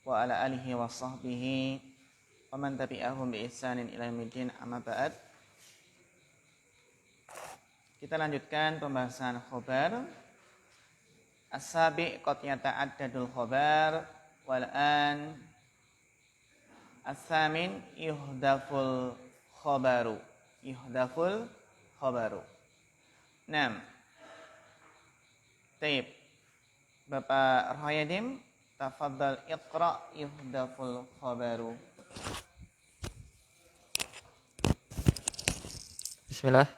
wa ala alihi wa sahbihi wa man tabi'ahum bi ihsanin ila yaumil amma ba'd. Kita lanjutkan pembahasan khobar. As-sabi' qad yata'addadul khobar wal an as-samin yuhdaful khobaru. Naam. Taib. Bapak Royadim, tafadhal iqra yuhdaful khobaru. Bismillah.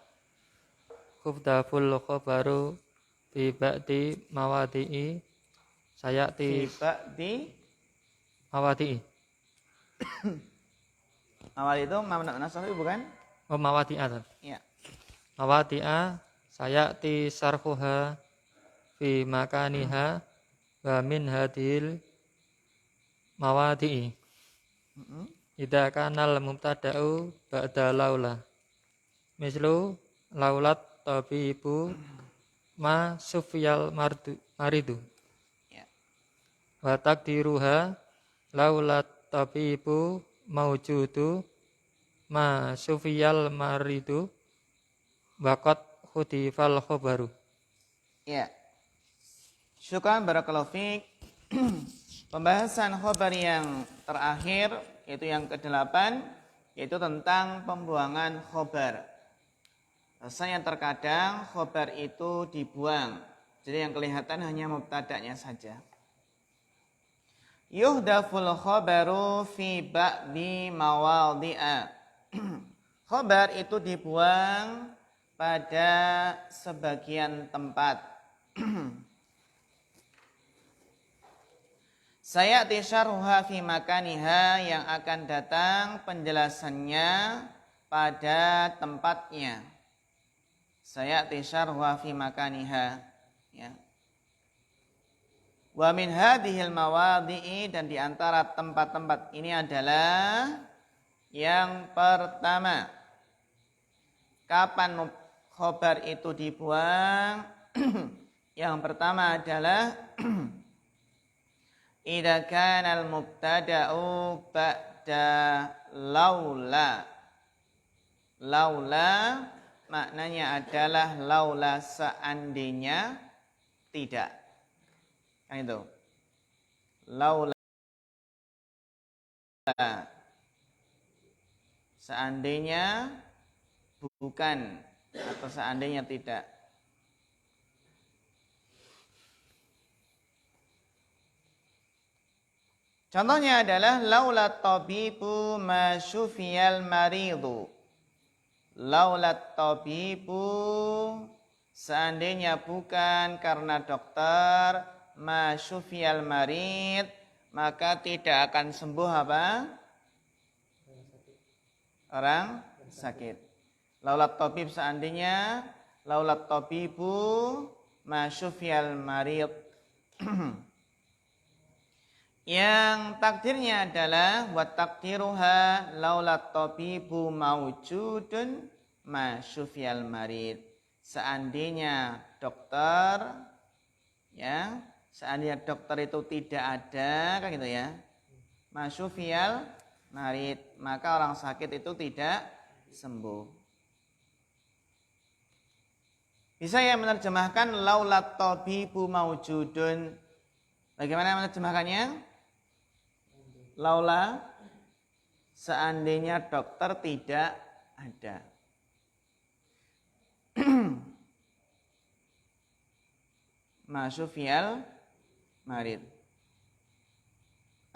Yuhdaful khobaru fi ba'di mawadi'i sayati mawadi'i. Mawadi itu mana nasabi bukan? Oh, mawadi'a. Ya. Mawadi'a sayati sarfuha fi makaniha wa min hadhil mawadi'i. Idza kana al-mubtada'u ba'da laula. Mislu laulat tabibu ma sufiyal maridu. Ya. Wa taqdiruha laulat tabibu maujudu ma sufiyal maridu waqad khudifal khobaru. Ya. Syukran barakallahu fiik. Pembahasan khobar yang terakhir yaitu yang ke-8 yaitu tentang pembuangan khobar. Rasanya terkadang khobar itu dibuang. Jadi yang kelihatan hanya mubtada'nya saja. Yuhdaful khobaru fi ba'di mawadhi'a. Khobar itu dibuang pada sebagian tempat. Sayati syarhuha fi makaniha, yang akan datang penjelasannya pada tempatnya. Sayati syarhuha fi makaniha, ya. Wa min hadhil mawadhi'i, dan di antara tempat-tempat ini adalah yang pertama, kapan khobar itu dibuang? Yang pertama adalah idza kana al-mubtada'u ba'da laula. Laula maknanya adalah laula seandainya tidak. Kan itu. Laula seandainya bukan atau seandainya tidak. Contohnya adalah laula tabibu ma syufiyal maridu. Laula tabibu, seandainya bukan karena dokter, ma syufiyal marid, maka tidak akan sembuh apa? Orang sakit. Laula tabib, seandainya laula tabibu ma syufiyal marid. Yang takdirnya adalah wa taqdiruha laula tabibu maujudun ma syufiyal marid. Seandainya dokter, ya, seandainya dokter itu tidak ada, kan gitu ya. Ma syufiyal marid, maka orang sakit itu tidak sembuh. Bisa ya menerjemahkan laula tabibu maujudun. Bagaimana menerjemahkannya? Laula, seandainya dokter tidak ada. Masyufiyal marid.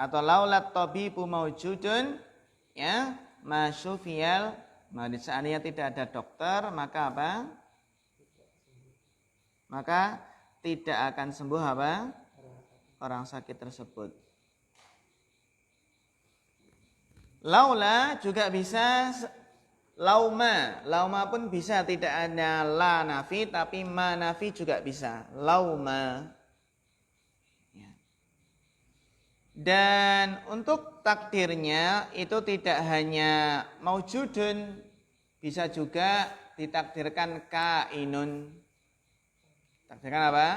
Atau laula tabibu maujudun, ya, masyufiyal marid. Seandainya tidak ada dokter, maka apa? Maka tidak akan sembuh apa? Orang sakit tersebut. Laula juga bisa lauma. Lauma pun bisa, tidak ada la nafi, tapi ma nafi juga bisa. Lauma. Ya. Dan untuk takdirnya itu tidak hanya maujudun, bisa juga ditakdirkan kainun. Takdirkan apa?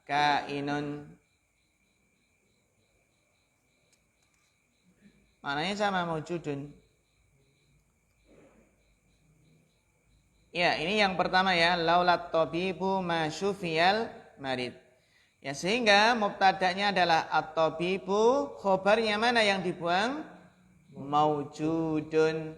Kainun. Maknanya sama maujudun. Ya, ini yang pertama ya, laulat tabibu ma syufiyal marid. Ya, sehingga mubtada'nya adalah at-tabibu, khobarnya mana yang dibuang? Maujudun.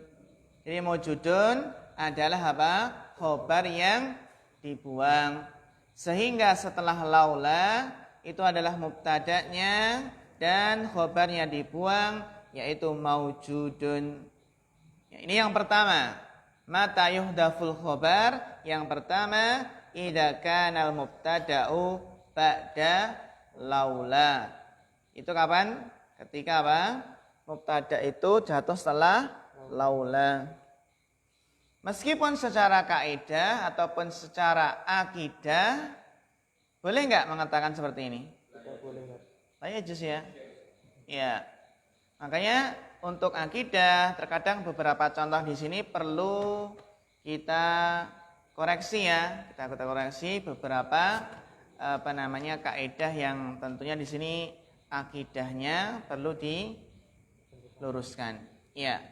Jadi maujudun adalah apa? Khobar yang dibuang. Sehingga setelah laula itu adalah mubtada'nya dan khobarnya dibuang yaitu maujudun. Ya, ini yang pertama. Mata yuhdaful khobar. Yang pertama, idza kanal mubtada'u ba'da laula. Itu kapan? Ketika apa? Mubtada itu jatuh setelah laula. Meskipun secara kaidah ataupun secara akidah, boleh nggak mengatakan seperti ini? Saya juz ya. Ya. Makanya untuk akidah terkadang beberapa contoh di sini perlu kita koreksi ya. Kita koreksi beberapa kaidah yang tentunya di sini akidahnya perlu diluruskan. Ya.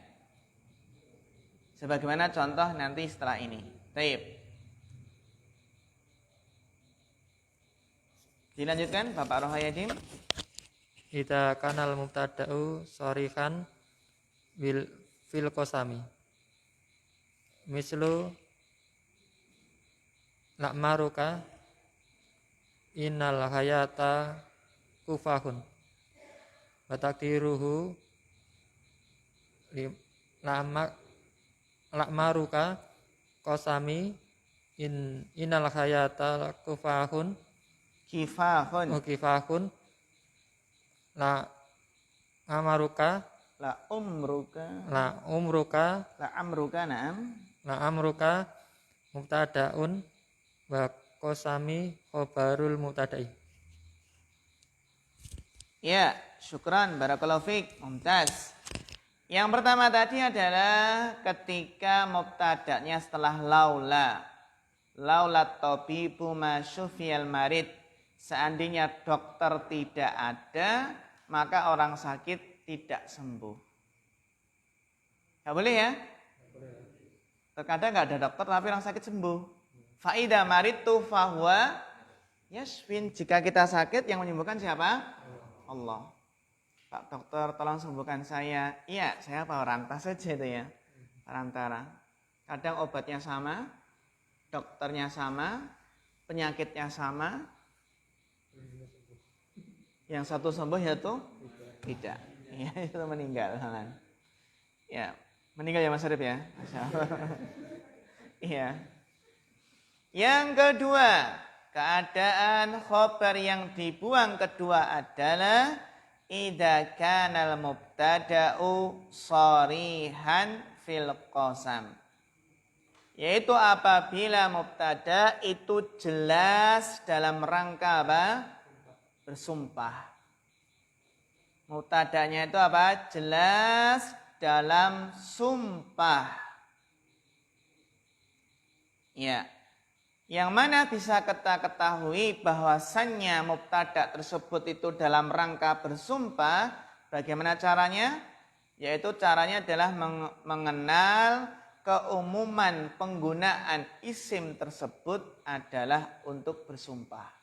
Sebagaimana contoh nanti setelah ini. Baik. Dilanjutkan Bapak Rohayadim. Idza kanal mubtada'u sharihan fil qasami. Mislu la'maruka innal hayata kufahun. Wa taqdiruhu la'maruka qasami innal hayata kufahun. Kifahun. La amaruka la amruka mubtadaun wa qasami khabarul mubtada'i. Ya, syukran barakallahu fiik. Mumtaz. Yang pertama tadi adalah ketika mubtada'nya setelah laula. Laulat tabibu ma syufiyal marid. Seandainya dokter tidak ada, maka orang sakit tidak sembuh. Gak boleh ya? Terkadang gak ada dokter tapi orang sakit sembuh. Fa'idha maritu fahuwa yasfin. Jika kita sakit yang menyembuhkan siapa? Allah. Pak dokter tolong sembuhkan saya. Iya, saya perantara saja itu ya. Perantara. Kadang obatnya sama, dokternya sama, penyakitnya sama. Yang satu sembuh yaitu tidak. Ya, itu meninggal. Ya, meninggal ya Mas Arif ya. Iya. Yang kedua, keadaan khobar yang dibuang kedua adalah idza kanal mubtada'u sharihan fil qasam. Yaitu apabila mubtada itu jelas dalam rangka apa? Bersumpah. Mubtadanya itu apa? Jelas dalam sumpah. Ya. Yang mana bisa kita ketahui bahwasannya mubtada tersebut itu dalam rangka bersumpah. Bagaimana caranya? Yaitu caranya adalah mengenal keumuman penggunaan isim tersebut adalah untuk bersumpah.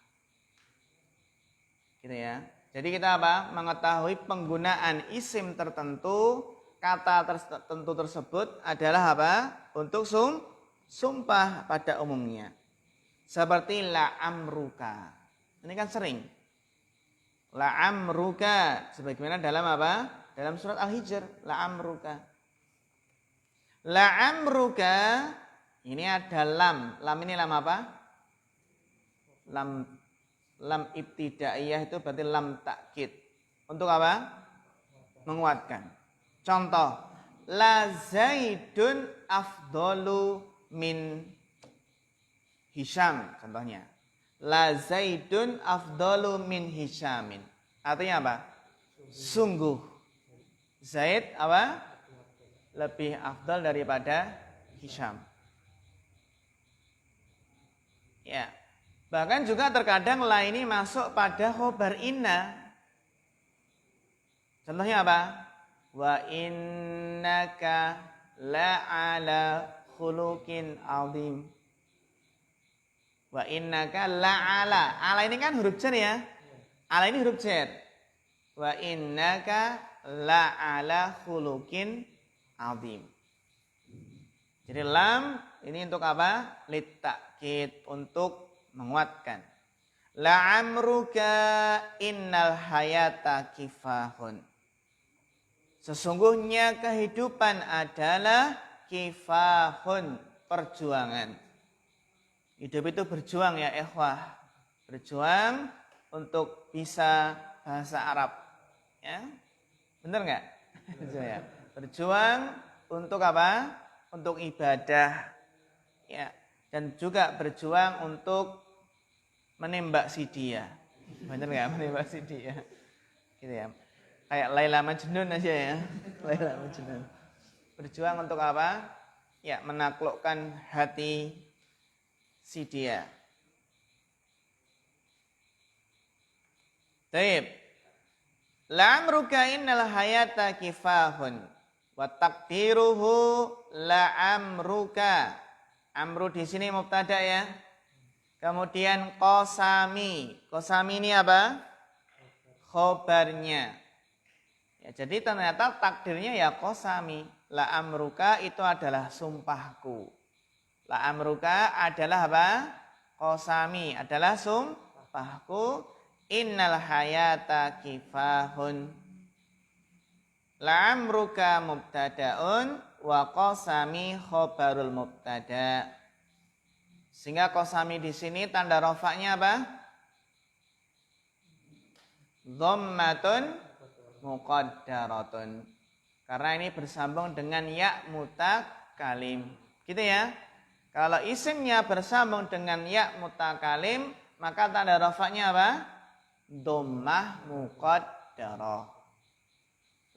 Gitu ya. Jadi kita apa? Mengetahui penggunaan isim tertentu, kata tertentu tersebut adalah apa? Untuk sumpah pada umumnya. Seperti la'amruka. Ini kan sering. La'amruka. Sebagaimana dalam apa? Dalam surat Al-Hijr. La'amruka. La'amruka. Ini ada lam. Lam ini lam apa? Lam ibtidaiyah itu berarti lam takkid. Untuk apa? Menguatkan. Contoh. La Zaidun afdolu min Hisham. Contohnya. La Zaidun afdolu min Hishamin. Artinya apa? Sungguh. Zaid apa? Lebih afdal daripada Hisham. Ya. Bahkan juga terkadang la ini masuk pada khobar inna. Contohnya apa? Wa innaka la'ala khuluqin azim. Wa innaka la'ala. Ala ini kan huruf jar ya. Ala ini huruf jar. Wa innaka la'ala khuluqin azim. Jadi lam ini untuk apa? Litakid, untuk menguatkan. La'amruka innal hayata kifahun. Sesungguhnya kehidupan adalah kifahun, perjuangan. Hidup itu berjuang ya ikhwah. Berjuang untuk bisa bahasa Arab. Ya? Benar enggak? Berjuang untuk apa? Untuk ibadah. Ya. Dan juga berjuang untuk menembak si dia. Benar enggak menembak si dia? Gitu ya. Kayak Laila Majnun aja ya. Laila Majnun. Berjuang untuk apa? Ya, menaklukkan hati si dia. Taib. La'amruka innal hayata kifahun wa taqdiruhu la'amruka. Amru di sini mubtada ya. Kemudian qasami. Qasami ini apa? Khobarnya. Ya, jadi ternyata takdirnya ya qasami. La'amruka itu adalah sumpahku. La'amruka adalah apa? Qasami adalah sumpahku. Innal hayata kifahun. La'amruka mubtada'un wa qasami khobarul mubtada'. Sehingga qasami di sini tanda rafa'nya apa? Dhammatun muqaddaratun. Karena ini bersambung dengan ya mutakalim. Gitu ya. Kalau isimnya bersambung dengan ya mutakalim, maka tanda rafa'nya apa? Dhammah muqaddarah.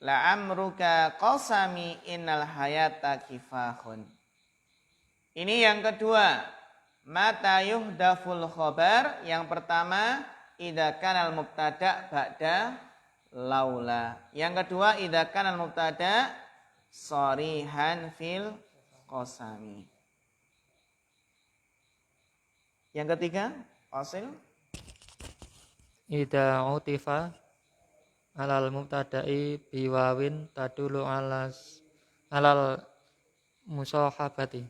La'amruka qasami innal hayata kifahun. Ini yang kedua. Mata yuhdaful khobar. Yang pertama, idza kanal mubtada ba'da laula. Yang kedua, idza kanal mubtada sharihan fil qasami. Yang ketiga, qasil. Idza utifa alal mubtada'i biwawin tadulu alal musahabati.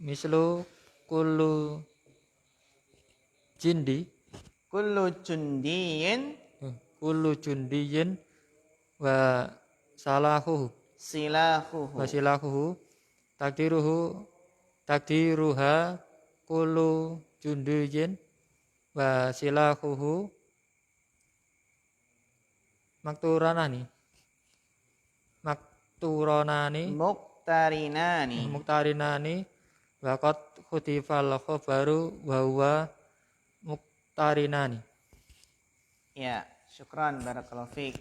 Mislu kullu jindi kullu jundiyin wa silahuhu takdiruha kullu jundiyin wa silahuhu muktarinani wa qad khutifal khabaru wa huwa muktarinani. Ya, syukran barakallahu fiik.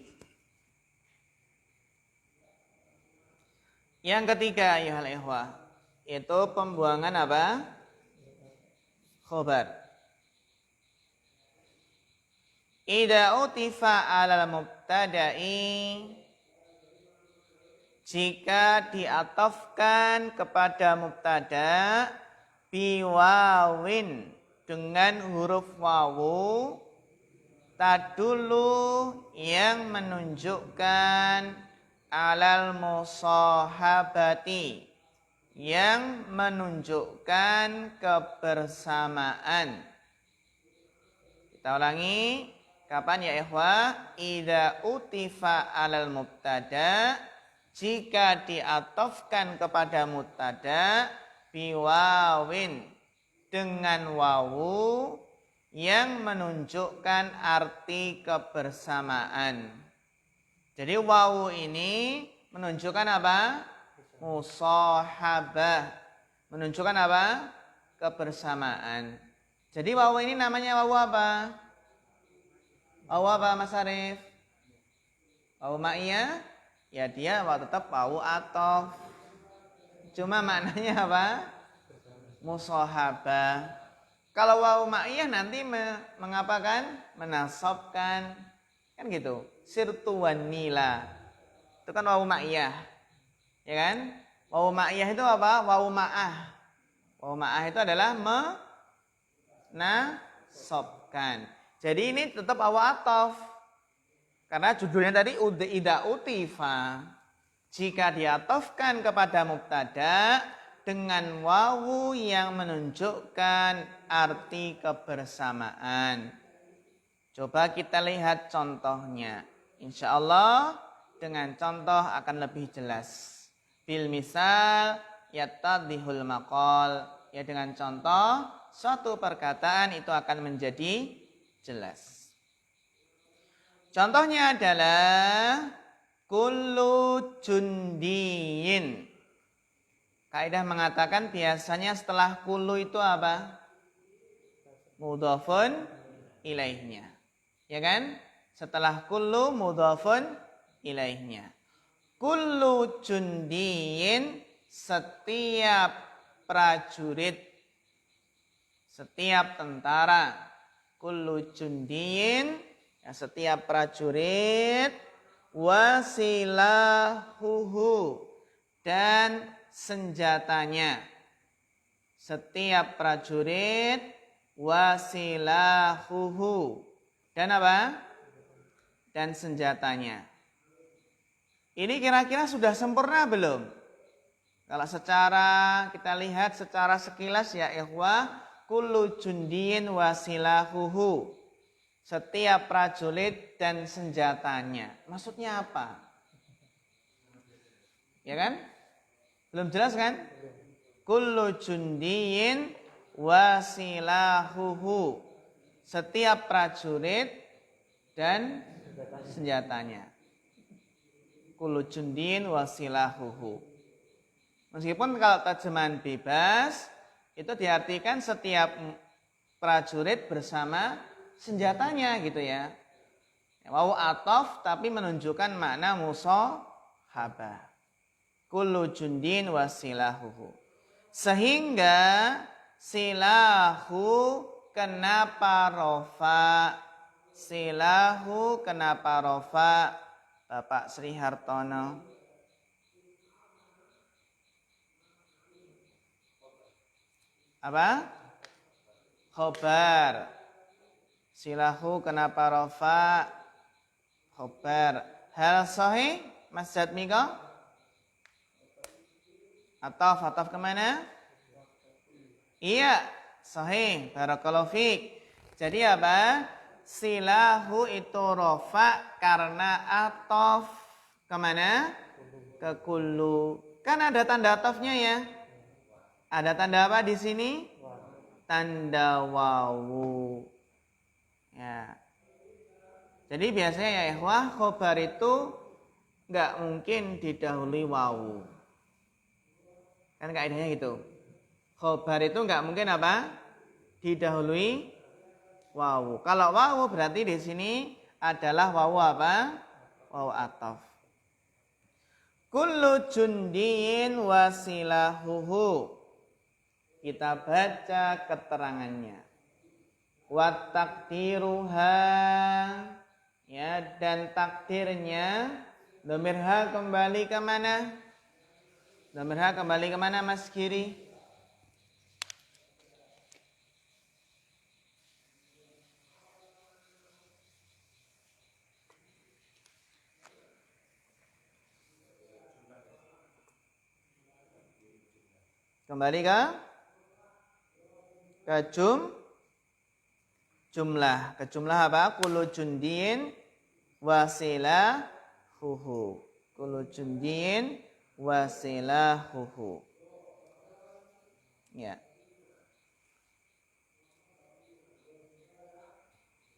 Yang ketiga ayuhal ikhwah, itu pembuangan apa? Khobar. Idza utifa 'alal mubtada'i, jika diatofkan kepada mubtada biwawin dengan huruf wawu tadulu yang menunjukkan alal musahabati yang menunjukkan kebersamaan. Kita ulangi. Kapan ya ikhwah? Idza utifa alal mubtada, jika diatofkan kepada mubtada biwawin dengan wawu yang menunjukkan arti kebersamaan. Jadi wawu ini menunjukkan apa? Musahabah. Menunjukkan apa? Kebersamaan. Jadi wawu ini namanya wawu apa? Wawu apa Mas Arif? Wawu ma'iyah? Ya dia tetap wawu atof. Cuma maknanya apa? Musahabah. Kalau wawu ma'iyah nanti mengapakan? Menasabkan. Kan gitu. Sirtu wan nila. Itu kan wawu ma'iyah. Ya kan? Wawu ma'iyah itu apa? Wawu ma'ah. Wawu ma'ah itu adalah menasabkan. Jadi ini tetap wawu ataf. Karena judulnya tadi ida utifa. Jika diatofkan kepada mubtada dengan wawu yang menunjukkan arti kebersamaan. Coba kita lihat contohnya. Insya Allah dengan contoh akan lebih jelas. Bil misal yattadhihul maqal. Ya dengan contoh suatu perkataan itu akan menjadi jelas. Contohnya adalah kullu jundiyin. Kaidah mengatakan biasanya setelah kullu itu apa? Mudhafun ilaihnya. Ya kan? Setelah kullu mudhafun ilaihnya. Kullu jundiyin, setiap prajurit, setiap tentara. Kullu jundiyin, ya, setiap prajurit, wasilahuhu, dan senjatanya. Setiap prajurit, wasilahuhu, dan apa? Dan senjatanya. Ini kira-kira sudah sempurna belum? Kalau secara kita lihat secara sekilas ya ikhwah, kullu jundiyin wasilahuhu, setiap prajurit dan senjatanya. Maksudnya apa? Ya kan? Belum jelas kan? Kullu jundiyin wasilahuhu, setiap prajurit dan senjatanya. Kullu jundiyin wasilahuhu. Meskipun kalau terjemahan bebas itu diartikan setiap prajurit bersama senjatanya gitu ya. Wawu ataf tapi menunjukkan makna musahabah. Kullu jundin wasilahuhu. Sehingga silahu kenapa rofa? Silahu kenapa rofa? Bapak Sri Hartono. Apa? Khobar. Silahu kenapa rofa? Khobar. Hal sahih Mas Jatmiko? Ataf kemana? Iya, sahih. Barakallahu fiik. Jadi apa? Silahu itu rofa karena ataf kemana? Ke kullu. Kan ada tanda atafnya ya. Ada tanda apa di sini? Tanda wawu. Ya. Jadi biasanya ya ikhwah, khobar itu nggak mungkin didahului wawu. Kan kaidahnya gitu. Khobar itu nggak mungkin apa? Didahului wawu. Kalau wawu berarti di sini adalah wawu apa? Wawu ataf. Kullu jundiyin wasilahuhu. Kita baca keterangannya. Wa takdiruha, ya, dan takdirnya. Dhamir ha kembali ke mana? Dhamir ha kembali ke mana Mas Giri? Kembali ke jumlah. Ke jumlah apa? Kullu jundin wasilahuhu. Kullu jundin wasilahuhu. Ya.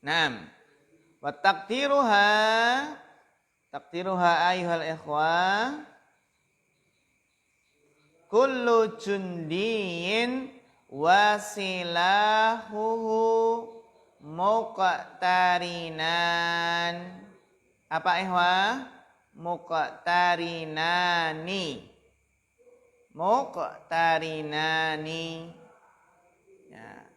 6. Wa takdiruha ayyuhal ikhwah, kullu jundiyin wasilahuhu muqtarinan. Apa ikhwah? Muqtarinani. Ya.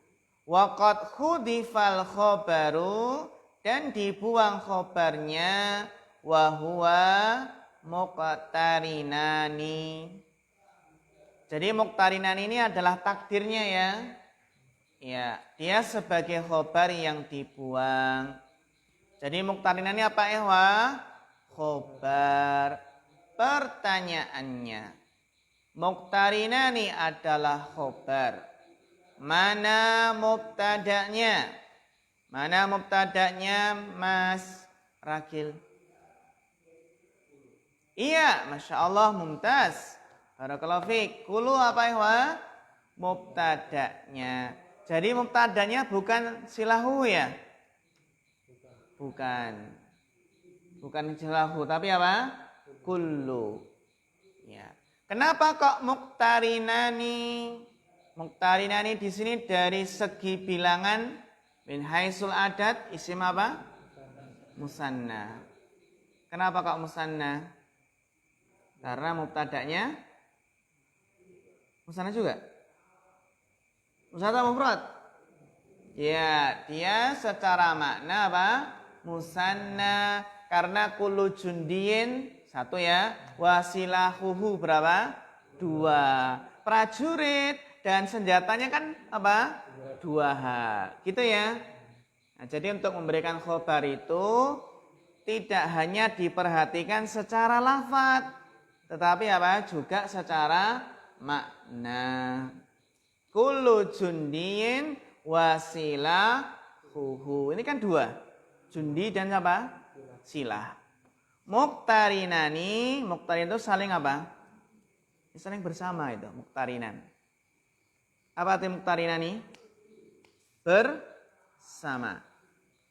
Wa qad khudifal khabaru, dan dibuang khobarnya wahuwa muqtarinani. Jadi muqtarinani ini adalah takdirnya ya. Ya, dia sebagai khobar yang dibuang. Jadi muqtarinani apa ehwa? Khobar. Pertanyaannya, muqtarinani adalah khobar. Mana mubtada'nya? Mana mubtada'nya Mas Rakil? Iya, Masya Allah, mumtaz. Barakallahu fiik. Kulu apa ihwa? Mubtada'nya. Jadi mubtada'nya bukan silahu ya? Bukan. Bukan silahu, tapi apa? Kullu. Ya. Kenapa kok muqtarinani? Muqtarinani di sini dari segi bilangan min haisul adat isim apa? Musanna. Kenapa kok musanna? Karena mubtada'nya musanna juga. Musanna mufrad. Ya, dia secara makna apa? Musanna, karena kullu jundiin satu ya, wasilahuhu berapa? 2. Prajurit dan senjatanya kan apa? 2H. Gitu ya. Nah, jadi untuk memberikan khobar itu tidak hanya diperhatikan secara lafaz, tetapi apa? Juga secara makna. Kullu jundiin wasilahuhu. Ini kan 2. Jundi dan apa? Silah. Muqtarinani, muqtarin itu saling apa? Saling bersama itu, muqtarinan. Apa arti muqtarinani? Bersama.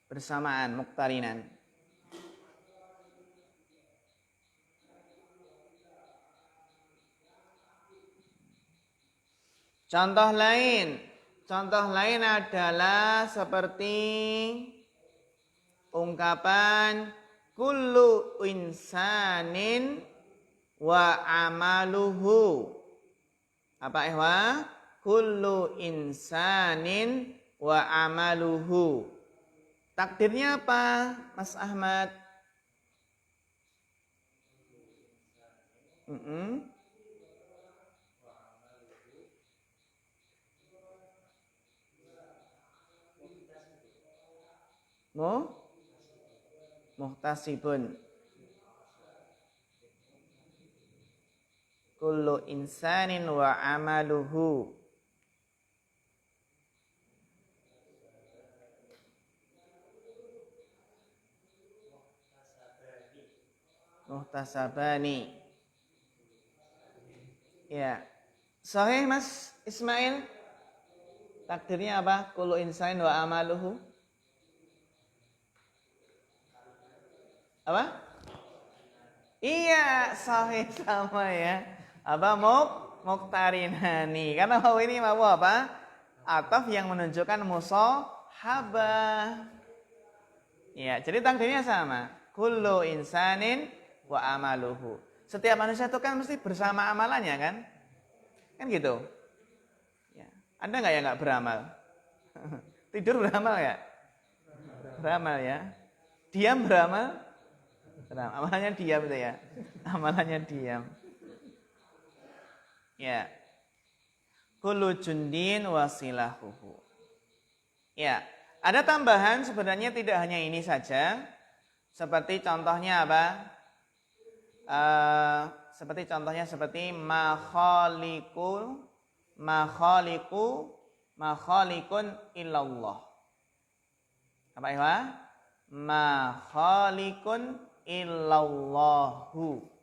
Bersamaan, muqtarinan. Contoh lain. Contoh lain adalah seperti ungkapan kullu insanin wa amaluhu. Apa ihwa? Kullu insanin wa amaluhu. Takdirnya apa, Mas Ahmad? Muhtasibun. Kullu insanin wa amaluhu. Muhtasabani. Ya. Sahih Mas Ismail? Takdirnya apa? Kullu insanin wa amaluhu. Apa? Iya, sahih sama ya. Apa muqtarinani. Karena mau ini mau apa? Ataf yang menunjukkan musahabah. Ya, jadi takdirnya sama. Kullu insanin wa amaluhu. Setiap manusia itu kan mesti bersama amalannya kan? Kan gitu. Ya. Ada nggak yang nggak beramal? Tidur beramal ya? Beramal ya. Diam beramal? Amalannya diam itu ya. Amalannya diam. Ya. Kullu jundin wasilahuhu. Ya. Ada tambahan sebenarnya tidak hanya ini saja. Seperti contohnya apa? Seperti makhalikun illallah. Apa ya? Makhalikun illallahu.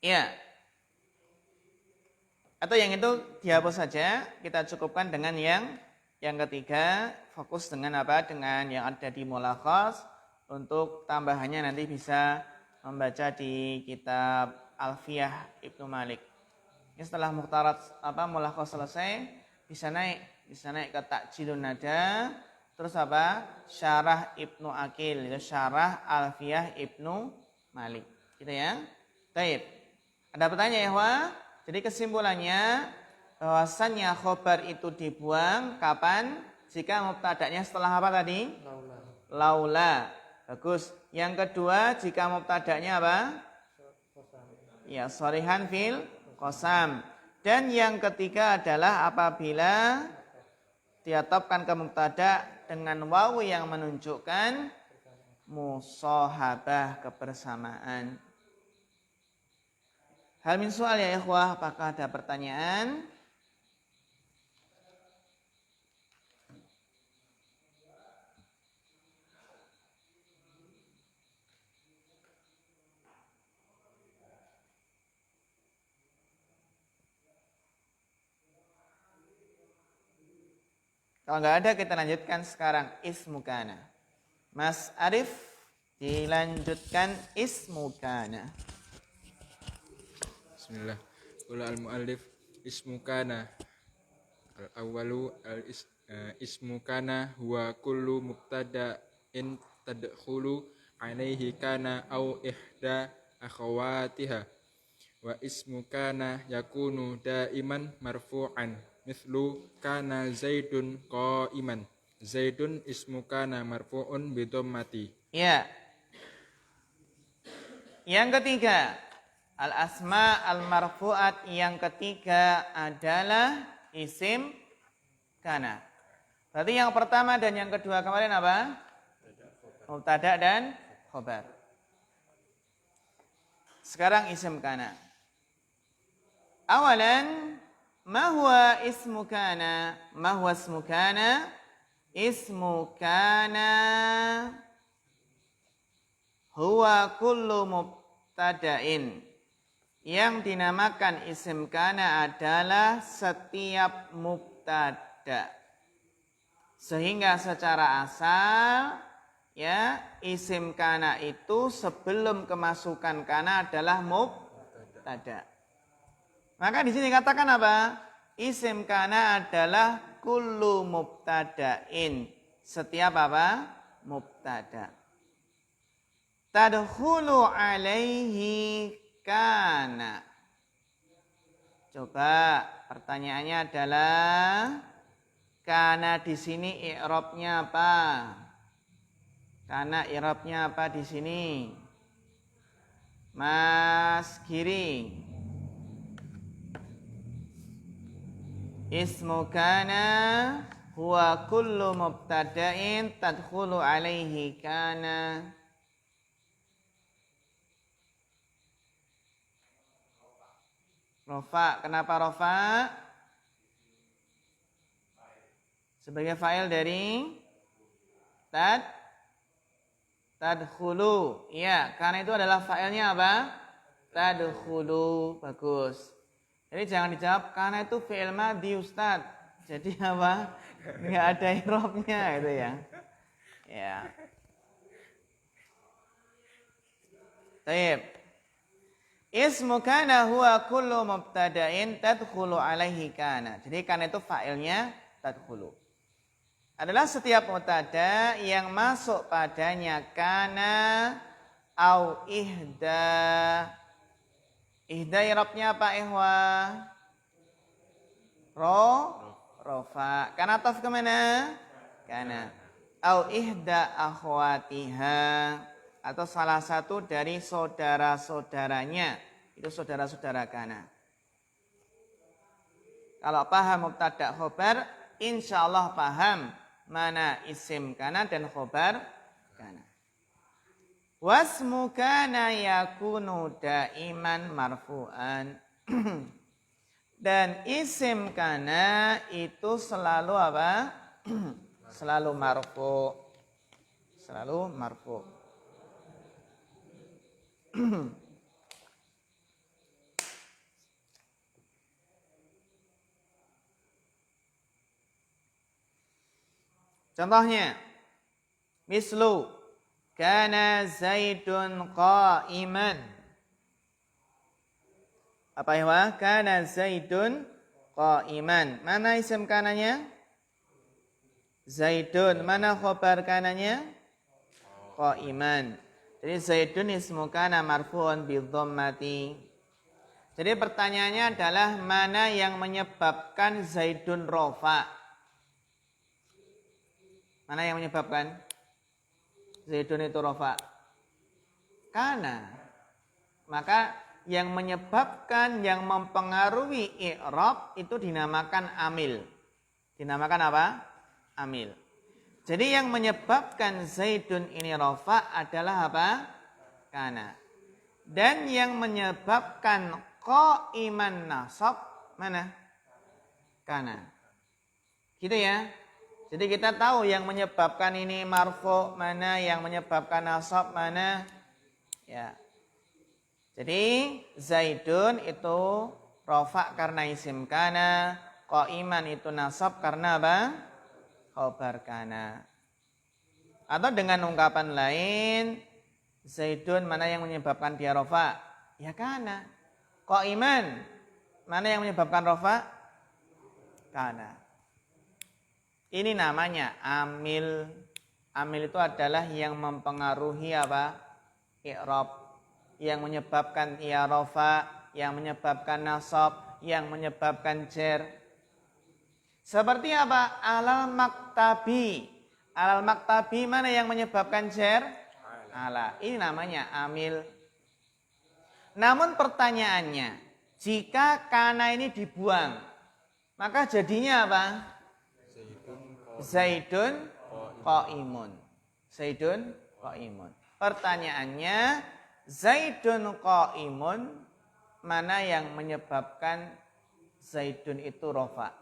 Ya. Atau yang itu dihapus saja, kita cukupkan dengan yang Yang ketiga, fokus dengan apa? Dengan yang ada di mulakhas. Untuk tambahannya nanti bisa membaca di kitab Alfiyah Ibnu Malik. Ini setelah mukhtarat mulakhas selesai, bisa naik ke Takjilun Nada, terus apa? Syarah Ibnu Aqil, itu syarah Alfiyah Ibnu Malik. Gitu ya. Baik. Ada pertanyaan ya, Wah? Jadi kesimpulannya bahwasannya khobar itu dibuang kapan? Jika mubtada'nya setelah apa tadi? Laula. Bagus. Yang kedua, jika mubtada'nya apa? Ya, shorihan fil qasam. Dan yang ketiga adalah apabila diatofkan ke mubtada dengan wawu yang menunjukkan musahabah, kebersamaan. Hal min soal ya ikhwah, apakah ada pertanyaan? Kalau nggak ada kita lanjutkan sekarang ismu kana. Mas Arif dilanjutkan ismu kana. Bismillah. Qala al-muallif ismu kana. Al-awwalu ismu kana huwa kullu mubtada'in tadkhulu alaihi kana aw ihda akhawatiha. Wa ismu kana yakunu daiman marfu'an mithlu kana zaidun qa'iman. Zaidun ismu kana marfu'un bi dhammati. Ya. Yang ketiga, al-asma al-marfu'at yang ketiga adalah isim kana. Berarti yang pertama dan yang kedua kemarin apa? Mubtada dan khobar. Sekarang isim kana. Awalan, ma huwa ismu kana? Ma huwa ismu kana? Ismu kana huwa kullu mubtada'in. Yang dinamakan isim kana adalah setiap mubtada. Sehingga secara asal ya isim kana itu sebelum kemasukan kana adalah mubtada. Maka di sini katakan apa? Isim kana adalah kullu mubtada'in. Setiap apa? Mubtada. Tadkhulu alaihi kana. Coba pertanyaannya adalah kana di sini i'rabnya apa? Kana i'rabnya apa di sini? Mas Giri. Ismu kana huwa kullu mubtada'in tadkhulu alaihi kana. Rofa, kenapa rofa? Sebagai fa'il dari tadkhulu. Iya, karena itu adalah fa'ilnya apa? Tadkhulu. Bagus. Jadi jangan dijawab karena itu fi'il madhi Ustaz. Jadi apa? Enggak ada i'rabnya gitu ya. Ya. Baik. Ismu kana huwa kullu mubtada'in tadkhulu alaihi kana. Jadi kana itu fa'ilnya tadkhulu. Adalah setiap mubtada yang masuk padanya kana au ihda. Ihda i'rabnya apa ikhwah? Rofa. Kana taf kemana? Kana. Au ihda akhwatiha. Atau salah satu dari saudara-saudaranya. Itu saudara-saudara kana. Kalau paham mubtada khobar, insya Allah paham mana isim kana dan khobar kana. Wasmu kana yakunu daiman marfu'an. Dan isim kana itu selalu apa? Selalu marfu'. Selalu marfu'. Contohnya, mislu kana Zaidun qa'iman. Apa ya? Kana Zaidun qa'iman. Mana isim kananya? Zaidun. Mana khobar kananya? Qa'iman. Jadi Zaidun ismu kana marfu'un bi dhammati. Jadi pertanyaannya adalah mana yang menyebabkan Zaidun rofa? Mana yang menyebabkan Zaidun itu rofa? Kana. Maka yang menyebabkan, yang mempengaruhi i'rab itu dinamakan amil. Dinamakan apa? Amil. Jadi yang menyebabkan Zaidun ini rofa adalah apa? Kana. Dan yang menyebabkan qa'iman nasab mana? Kana. Gitu ya. Jadi kita tahu yang menyebabkan ini marfu mana, yang menyebabkan nasab mana. Ya. Jadi Zaidun itu rofa karena isim kana, qa'iman itu nasab karena apa? Khobar kana. Atau dengan ungkapan lain, Zaidun mana yang menyebabkan dia rofa? Ya kana. Qa'iman mana yang menyebabkan rofa? Kana. Ini namanya amil. Amil itu adalah yang mempengaruhi apa? I'rab. Yang menyebabkan ia rofa, yang menyebabkan nasab, yang menyebabkan jer. Seperti apa? Alal maktabi. Alal maktabi mana yang menyebabkan jer? Ala. Ini namanya amil. Namun pertanyaannya, jika kana ini dibuang, maka jadinya apa? Zaidun qa'imun. Zaidun qa'imun. Pertanyaannya, Zaidun qa'imun, mana yang menyebabkan Zaidun itu rofa?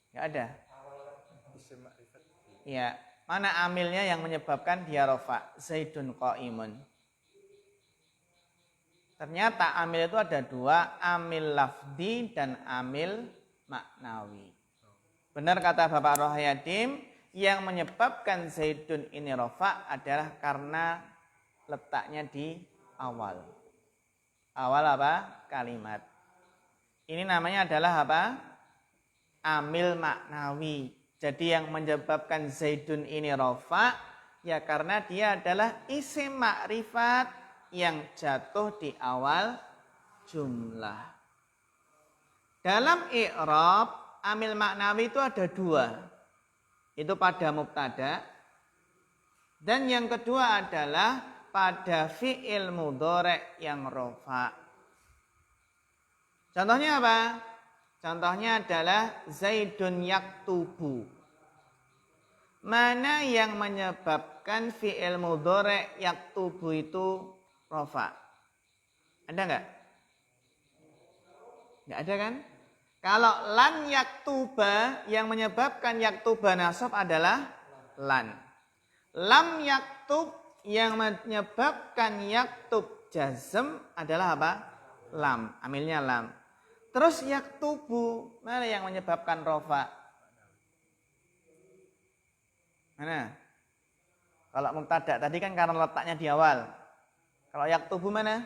Nggak ada. Ya, mana amilnya yang menyebabkan dia rofa? Zaidun qa'imun. Ternyata amil itu ada dua, amil lafdi dan amil maknawi. Benar kata Bapak Rohayadim, yang menyebabkan Zaidun ini rofa adalah karena letaknya di awal. Awal apa? Kalimat. Ini namanya adalah apa? Amil maknawi. Jadi yang menyebabkan Zaidun ini rofa, ya karena dia adalah isim makrifat yang jatuh di awal jumlah. Dalam i'rab, amil maknawi itu ada dua. Itu pada mubtada. Dan yang kedua adalah pada fi'il mudhari' yang rofa. Contohnya apa? Contohnya adalah Zaidun yaktubu. Mana yang menyebabkan fi'il mudhari' yaktubu itu rofa? Ada enggak? Enggak ada kan? Kalau lan yaktuba, yang menyebabkan yaktuba nasab adalah lan. Lam yaktub, yang menyebabkan yaktub jazm adalah apa? Lam, amilnya lam. Terus yaktubu, mana yang menyebabkan rofa? Mana? Kalau mubtada tadi kan karena letaknya di awal. Kalau yaktubu mana?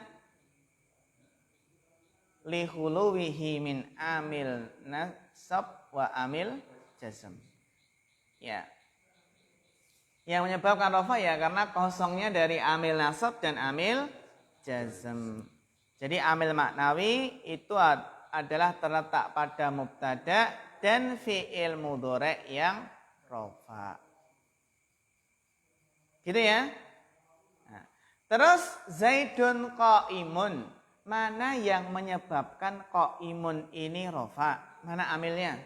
Lihuluwihi min amil nasab wa amil jazm. Ya. Yang menyebabkan rofa ya karena kosongnya dari amil nasab dan amil jazm. Jadi amil maknawi itu adalah terletak pada mubtada dan fi'il mudhari' yang rofa. Gitu ya. Nah, terus Zaidun qa'imun. Mana yang menyebabkan qa'imun ini rofa? Mana amilnya?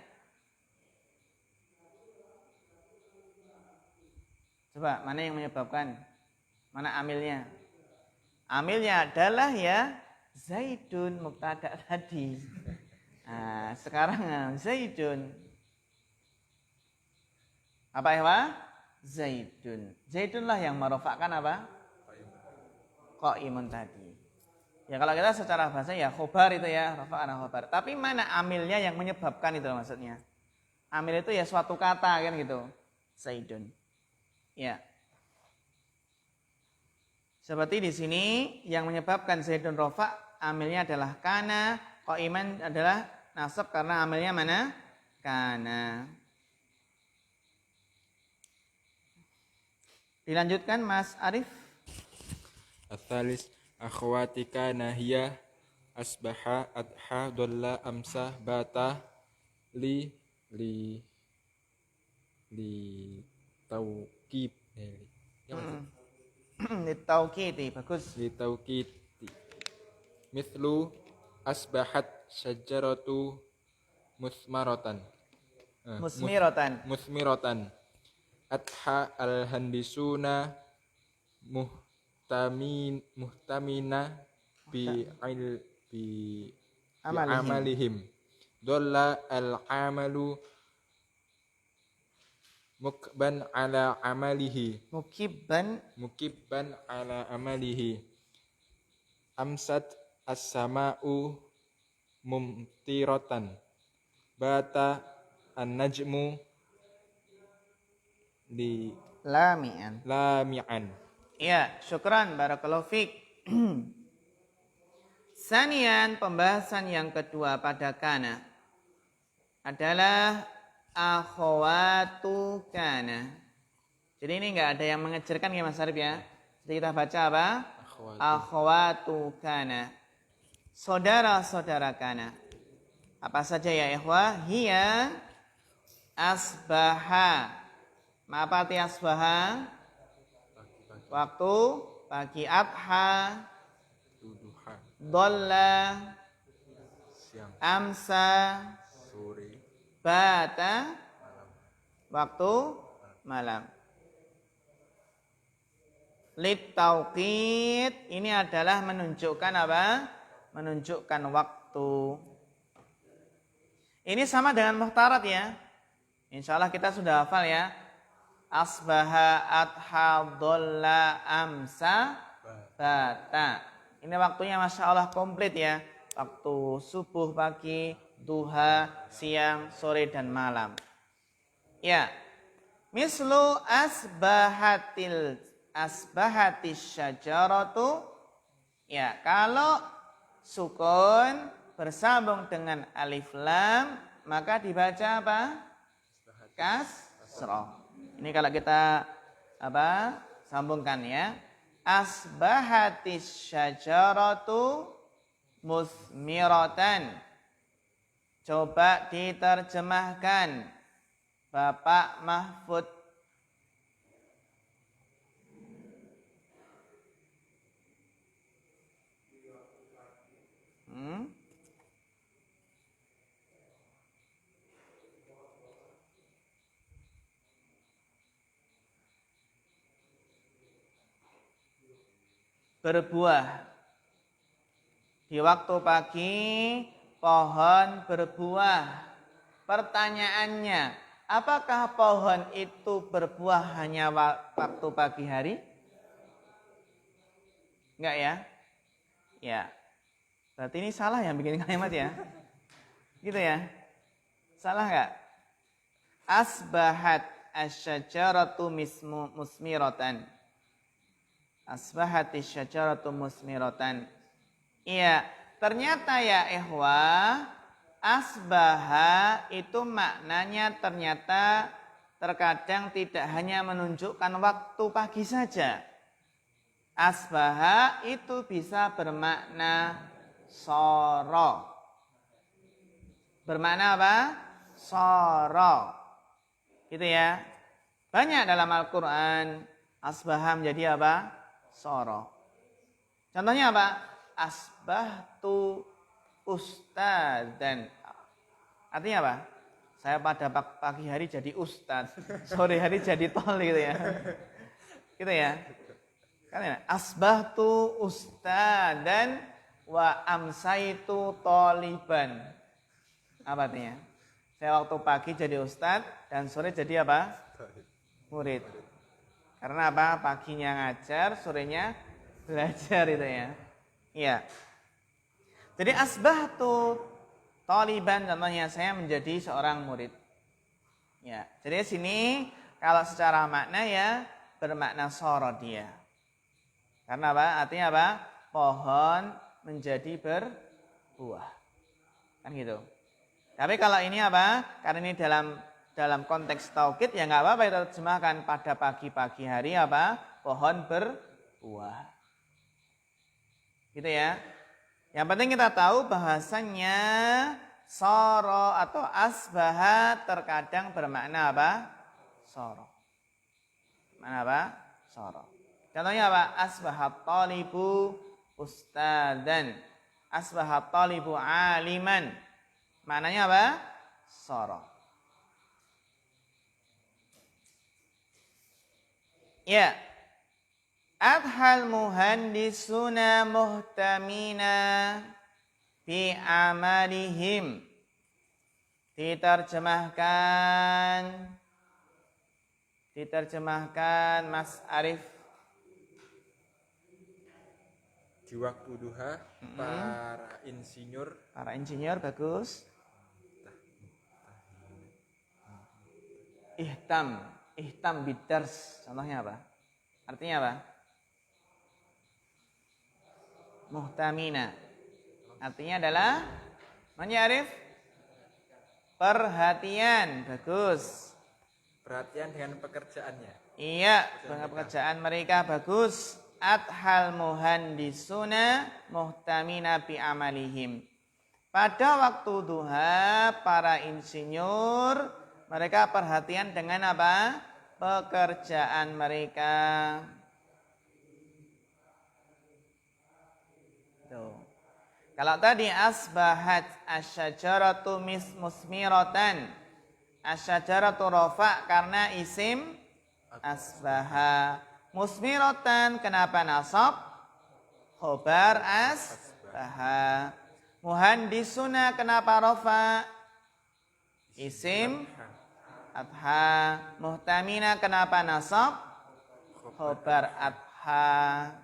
Coba, mana yang menyebabkan? Mana amilnya? Amilnya adalah ya Zaidun mubtada tadi. Nah, sekarang Zaidun. Apa ya? Zaidun. Zaidunlah yang merofakkan apa? Qa'imun tadi. Ya kalau kita secara bahasa ya khobar itu ya, rafa'ana khobar. Tapi mana amilnya yang menyebabkan itu maksudnya. Amil itu ya suatu kata kan gitu. Zaidun. Ya. Seperti di sini yang menyebabkan Zaidun rafa' amilnya adalah kana, qaiman adalah nasab karena amilnya mana? Kana. Dilanjutkan Mas Arif. Atsalis akhwatika nahiyah asbaha adha dhalla amsa bata li taukid Ditaukiti bagus. li taukid mithlu asbahat syajaratu musmaratan musmiratan adha al-handisuna muhtamina bi amalihim dolla al-amalu mukibban ala amalihi amsat as-sama'u mumtiratan bata an-najmu li lami'an. Ya, syukran barakallahu fiik. Sanian, pembahasan yang kedua pada kana adalah akhwatu kana. Jadi ini enggak ada yang mengejarkan ya Mas Arif ya. Jadi kita baca apa? Akhwatu kana. Saudara-saudara kana. Apa saja ya ikhwah? Hiya asbaha. Apa arti asbaha? Waktu pagi, adha, dhalla, Siang, amsa, sore, bata, waktu malam. Litauqid ini adalah menunjukkan apa? Menunjukkan waktu. Ini sama dengan muhtarat ya. Insya Allah kita sudah hafal ya. Asbaha adha dhalla amsa bata. Ini waktunya Masya Allah komplit ya. Waktu subuh, pagi, duha, siang, sore, dan malam. Ya. Mislu asbahatis syajaratu. Ya, kalau sukun bersambung dengan alif lam, maka dibaca apa? Kasroh. Ini kalau kita sambungkan ya. Asbahatis syajaratu musmiratan. Coba diterjemahkan Bapak Mahfud. Berbuah. Di waktu pagi pohon berbuah. Pertanyaannya, apakah pohon itu berbuah hanya waktu pagi hari? Enggak ya? Ya. Berarti ini salah yang bikin kalimat ya? Gitu ya? Salah enggak? Asbahat asyajaratu musmiratan. Asbahatis syajaratu musmiratan. Iya, ternyata ya ikhwah, asbaha itu maknanya ternyata terkadang tidak hanya menunjukkan waktu pagi saja. Asbaha itu bisa bermakna soro. Bermakna apa? Soro. Gitu ya. Banyak dalam Al-Quran asbaha menjadi apa? Soro. Contohnya apa? Asbahtu ustadzan. Artinya apa? Saya pada pagi hari jadi ustadz, sore hari jadi tol gitu ya. Gitu ya. Kan ya? Asbahtu ustadzan wa amsaitu toliban. Apa artinya? Saya waktu pagi jadi ustadz dan sore jadi apa? Murid. Karena apa? Paginya ngajar, sorenya belajar itu ya. Iya. Jadi asbahtu taliban contohnya saya menjadi seorang murid. Ya, jadi sini kalau secara makna ya bermakna soro dia. Karena apa? Artinya apa? Pohon menjadi berbuah. Kan gitu. Tapi kalau ini apa? Karena ini dalam konteks taukid ya nggak apa-apa kita terjemahkan pada pagi-pagi hari apa? Pohon berbuah. Gitu ya. Yang penting kita tahu bahasanya soro atau asbaha terkadang bermakna apa? Soro. Mana apa? Soro. Contohnya apa? Asbahat talibu ustadan. Asbahat talibu aliman. Maknanya apa? Soro. Ya. Adhal muhandisuna muhtamina bi amalihim. Diterjemahkan Mas Arif. Di waktu duha, para insinyur Bagus. Ihtam bidars. Contohnya apa? Artinya apa? Muhtamina. Artinya adalah Arif? Perhatian. Bagus. perhatian dengan pekerjaannya. Iya, dengan pekerjaan mereka bagus. Adhal muhandisuna muhtamina bi amalihim. Pada waktu duha para insinyur mereka perhatian dengan apa? Pekerjaan mereka. Tuh. Kalau tadi asbahat asyajaratu musmiratan. Asyajaratu rofa karena isim asbaha. Musmiratan kenapa nasab? Khobar asbaha. Muhandisuna kenapa rofa? Isim adha. Muhtamina kenapa nasab? Khobar adha.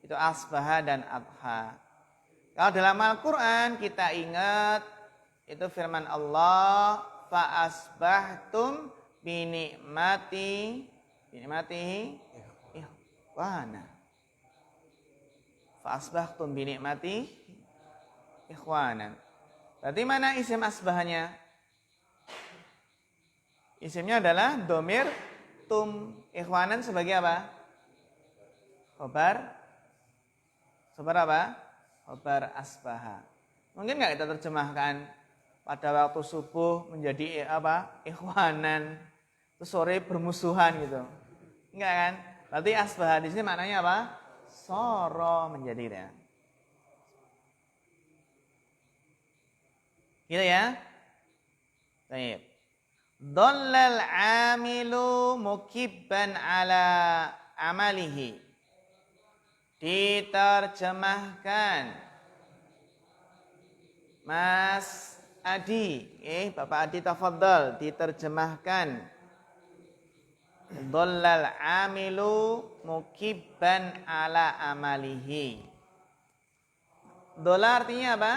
Itu asbaha dan adha. Kalau dalam Al-Quran kita ingat itu firman Allah fa asbahtum binikmati ikhwana. Fa asbahtum binikmati ikhwanan. Berarti mana isim asbahnya? Isimnya adalah domir tum. Ikhwanan sebagai apa? Khobar apa? Khobar asbaha. Mungkin nggak kita terjemahkan pada waktu subuh menjadi apa? Ikhwanan. Terus sore bermusuhan gitu. Enggak kan? Berarti asbaha di sini maknanya apa? Soro menjadi ya. Gitu ya? Baik. Dhallal amilu mukibban ala amalihi. Diterjemahkan Mas Adi, Bapak Adi tafadhal diterjemahkan. Dhallal amilu mukibban ala amalihi. Dhalla artinya apa?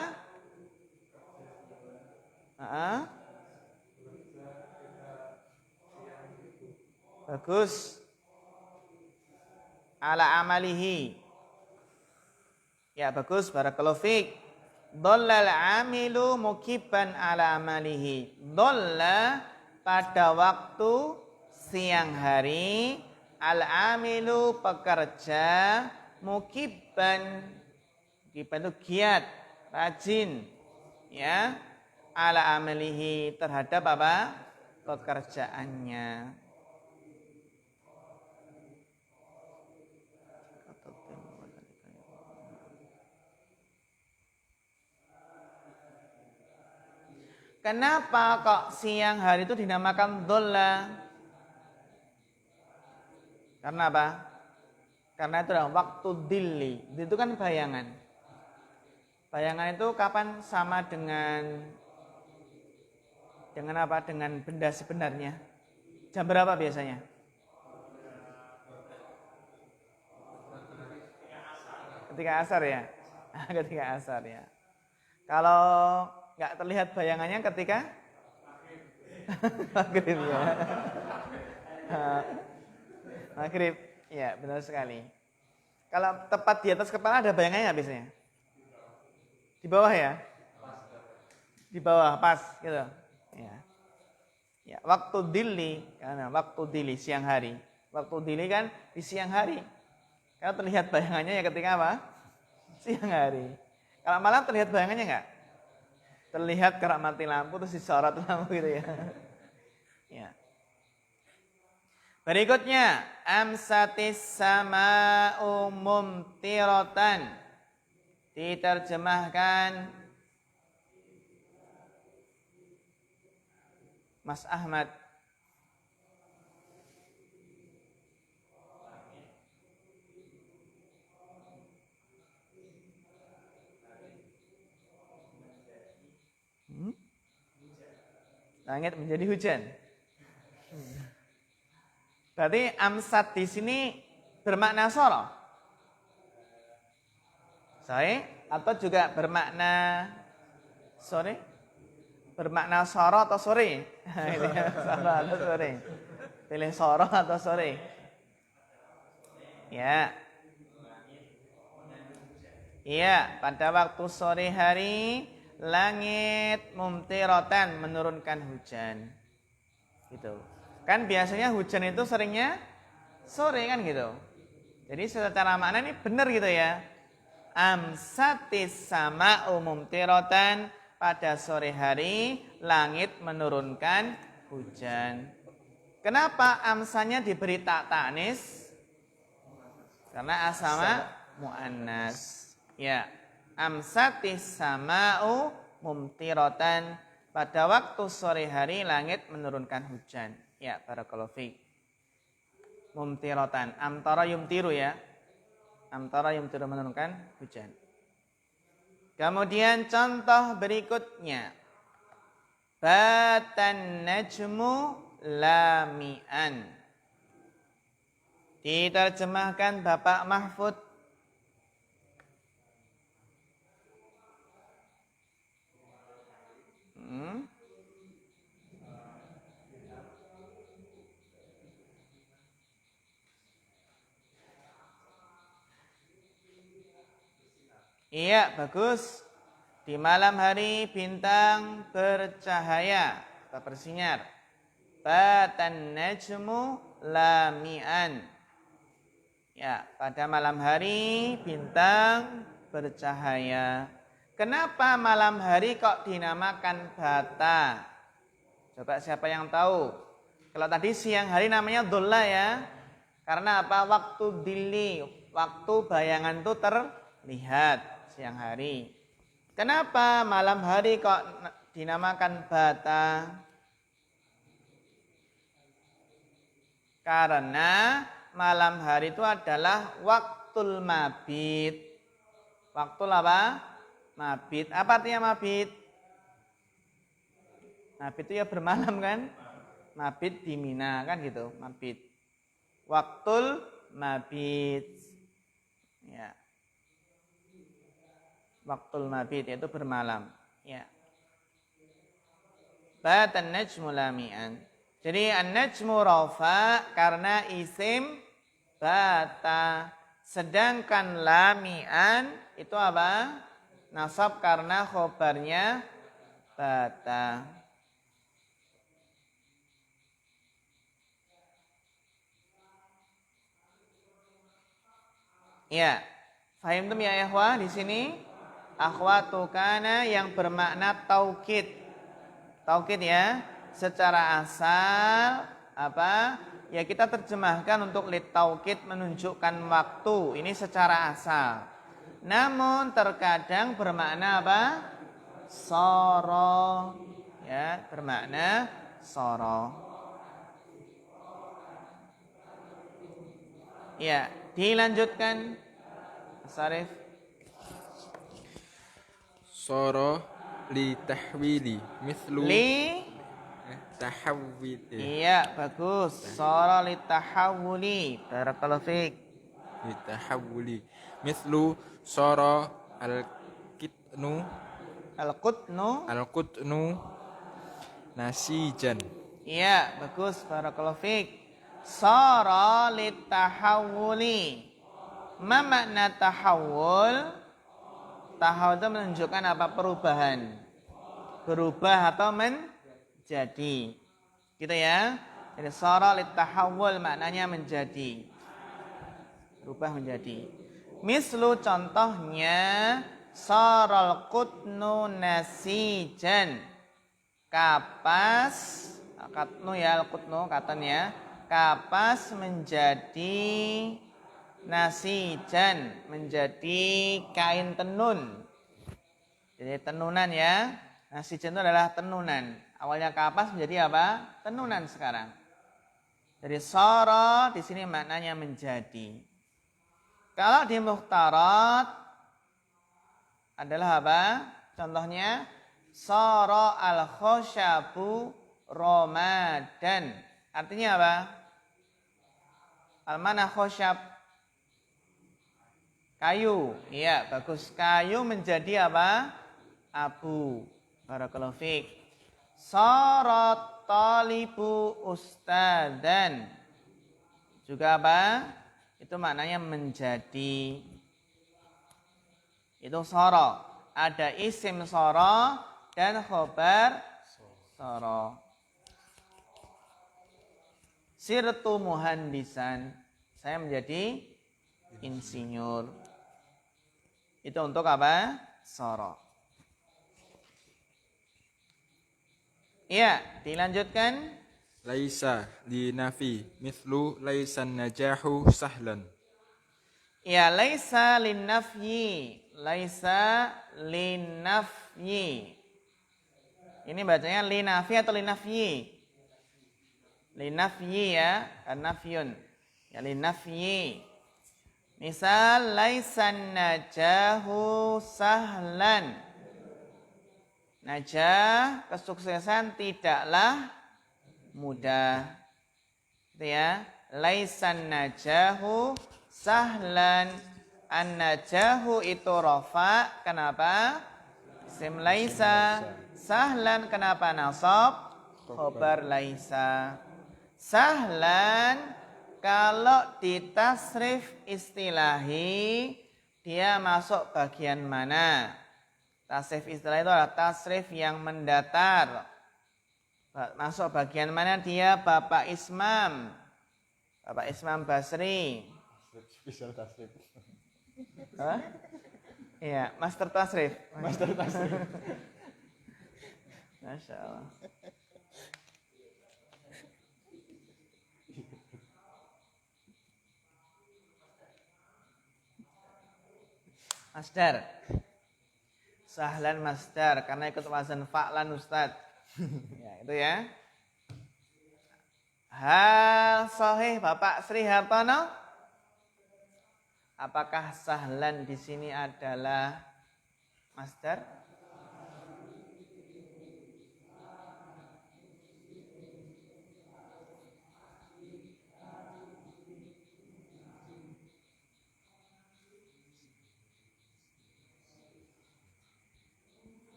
Bagus. Ala amalihi. Ya bagus, barakallahu fiik. Dhallal amilu mukibban ala amalihi. Dhalla pada waktu siang hari, al-amilu pekerja, mukibban itu giat, rajin, ya, ala amalihi terhadap apa? Pekerjaannya. Kenapa kok siang hari itu dinamakan dhalla? Karena apa? Karena itu adalah waktu dilli. Itu kan bayangan. Bayangan itu kapan sama dengan apa? Dengan benda sebenarnya. Jam berapa biasanya? Ketika asar ya. Ketika asar ya. Kalau nggak terlihat bayangannya ketika maghrib ya. Maghrib, ya benar sekali. Kalau tepat di atas kepala ada bayangannya nggak biasanya? Di bawah ya? Di bawah, pas gitu. Ya. Ya, waktu dili, karena waktu dili siang hari. Waktu dili kan di siang hari. Kalau terlihat bayangannya ya ketika apa? Siang hari. Kalau malam terlihat bayangannya nggak? Terlihat karena mati lampu terus disorot lampu gitu ya. Ya. Berikutnya, amsatis sama'u mumtiratan. Diterjemahkan Mas Ahmad. Langit menjadi hujan. Berarti amsat di sini bermakna soro. Sore atau juga bermakna sore? Bermakna soro atau sore? Soro atau sore? Pilih soro atau sore? Ya. Iya, pada waktu sore hari langit mumtiratan menurunkan hujan. Gitu. Kan biasanya hujan itu seringnya sore kan gitu. Jadi secara makna ini benar gitu ya. Amsatis sama'u mumtiratan, pada sore hari langit menurunkan hujan. Kenapa amsanya diberi tak tanis? Karena asama muannas. Ya, amsatis sama'u mumtiratan, pada waktu sore hari langit menurunkan hujan. Ya, barakallahu fiik. Mumtiratan, amtara yumtiru ya. Amtara yumtiru menurunkan hujan. Kemudian contoh berikutnya. Batan najmu lamian. Diterjemahkan Bapak Mahfud. Iya, bagus. Di malam hari bintang bercahaya atau bersinar. Batan najmu lamian. Ya, pada malam hari bintang bercahaya. Kenapa malam hari kok dinamakan bata? Coba siapa yang tahu? Kalau tadi siang hari namanya dhulla ya. Karena apa? Waktu dili, waktu bayangan itu terlihat siang hari. Kenapa malam hari kok dinamakan bata? Karena malam hari itu adalah waktul mabit. Waktu apa? Mabit. Apa artinya mabit? Mabit itu ya bermalam kan? Mabit di Mina kan gitu, mabit. Waktul mabit. Ya. Waktul mabit yaitu bermalam. Ya. Batan najmu lamian. Jadi an-najmu rafa karena isim bata. Sedangkan lamian itu apa? Nasab karena khobarnya bata. Ya. Fahimtum ya ikhwah di sini? Akhwatu kana yang bermakna taukid. Taukid ya. Secara asal apa? Ya kita terjemahkan untuk litaukid menunjukkan waktu. Ini secara asal. Namun terkadang bermakna apa? Soro. Ya, bermakna soro. Ya, dilanjutkan. Sarif. Soro li tahwili mislu tahawwil. Iya, bagus. Soro li tahawuli. Barakallahu fiik. Li tahawuli mislu soro al-kitnu Al-qutnu. al-qutnu nasijan. Iya, bagus. Barakallahu fiik. Sara litahawuli. Ma makna tahawul? Tahawul itu menunjukkan apa? Perubahan. Berubah atau menjadi. Gitu ya. Jadi sara litahawul maknanya menjadi. Berubah menjadi. Mislu contohnya saral qutnu nasijan. Kapas, katnu ya, al-qutnu katan ya. Kapas menjadi nasijan, menjadi kain tenun. Jadi tenunan ya. Nasijan itu adalah tenunan. Awalnya kapas menjadi apa? Tenunan sekarang. Jadi sara di sini maknanya menjadi. Kalau di mukhtarat adalah apa? Contohnya sara al-khosyabu romadan. Artinya apa? Al-mana khosyab? Kayu. Iya, bagus. Kayu menjadi apa? Abu. Barakallahu fiik. Sara talibu ustadan. Juga apa? Itu maknanya menjadi. Itu sara. Ada isim sara dan khobar sara. Sirtu muhandisan. Saya menjadi insinyur. Itu untuk apa? Sara. Iya, dilanjutkan. Laisa linafi mithlu laisan najahu sahlan. Ya, laisa linnafyi. Laisa linnafyi. Ini bacanya linafi atau linafyi? Linafyi ya, nafyun. Ya, linafyi. Misal laisan najahu sahlan. Najah, kesuksesan tidaklah mudah. Itu ya. Laisan najahu sahlan. An-najahu itu rafa. Kenapa? Isim laisa. Sahlan kenapa nasab? Khobar laisa. Sahlan kalau ditasrif istilahi dia masuk bagian mana? Tasrif istilah itu adalah tasrif yang mendatar. Masuk bagian mana dia? Bapak Ismam. Bapak Ismam Basri. Spesial tasrif. Apa? Iya, master tasrif. Master tasrif. Masya Allah. Masdar. Sahlan masdar karena ikut wazan fa'lan Ustaz. Ya, itu ya. Hal sahih Bapak Sri Hartono? Apakah sahlan di sini adalah masdar?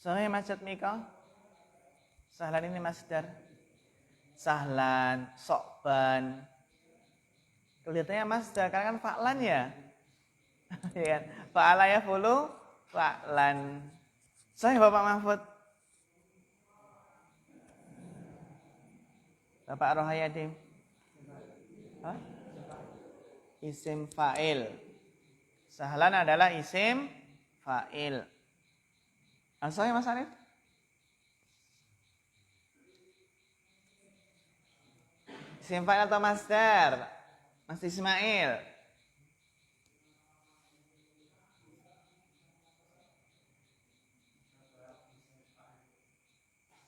Sahih Masjid Mika? Sahlan ini masdar. Sahlan, sokban. Kelihatannya masdar karena kan fa'lan ya. Ya kan? Fa'ala ya fulu fa'lan. Sahih Bapak Mahfud. Bapak Rohayadi. Hah? Isim fa'il. Sahlan adalah isim fa'il. Sahih Mas Arif? Isim fa'il atau masdar? Mas Ismail.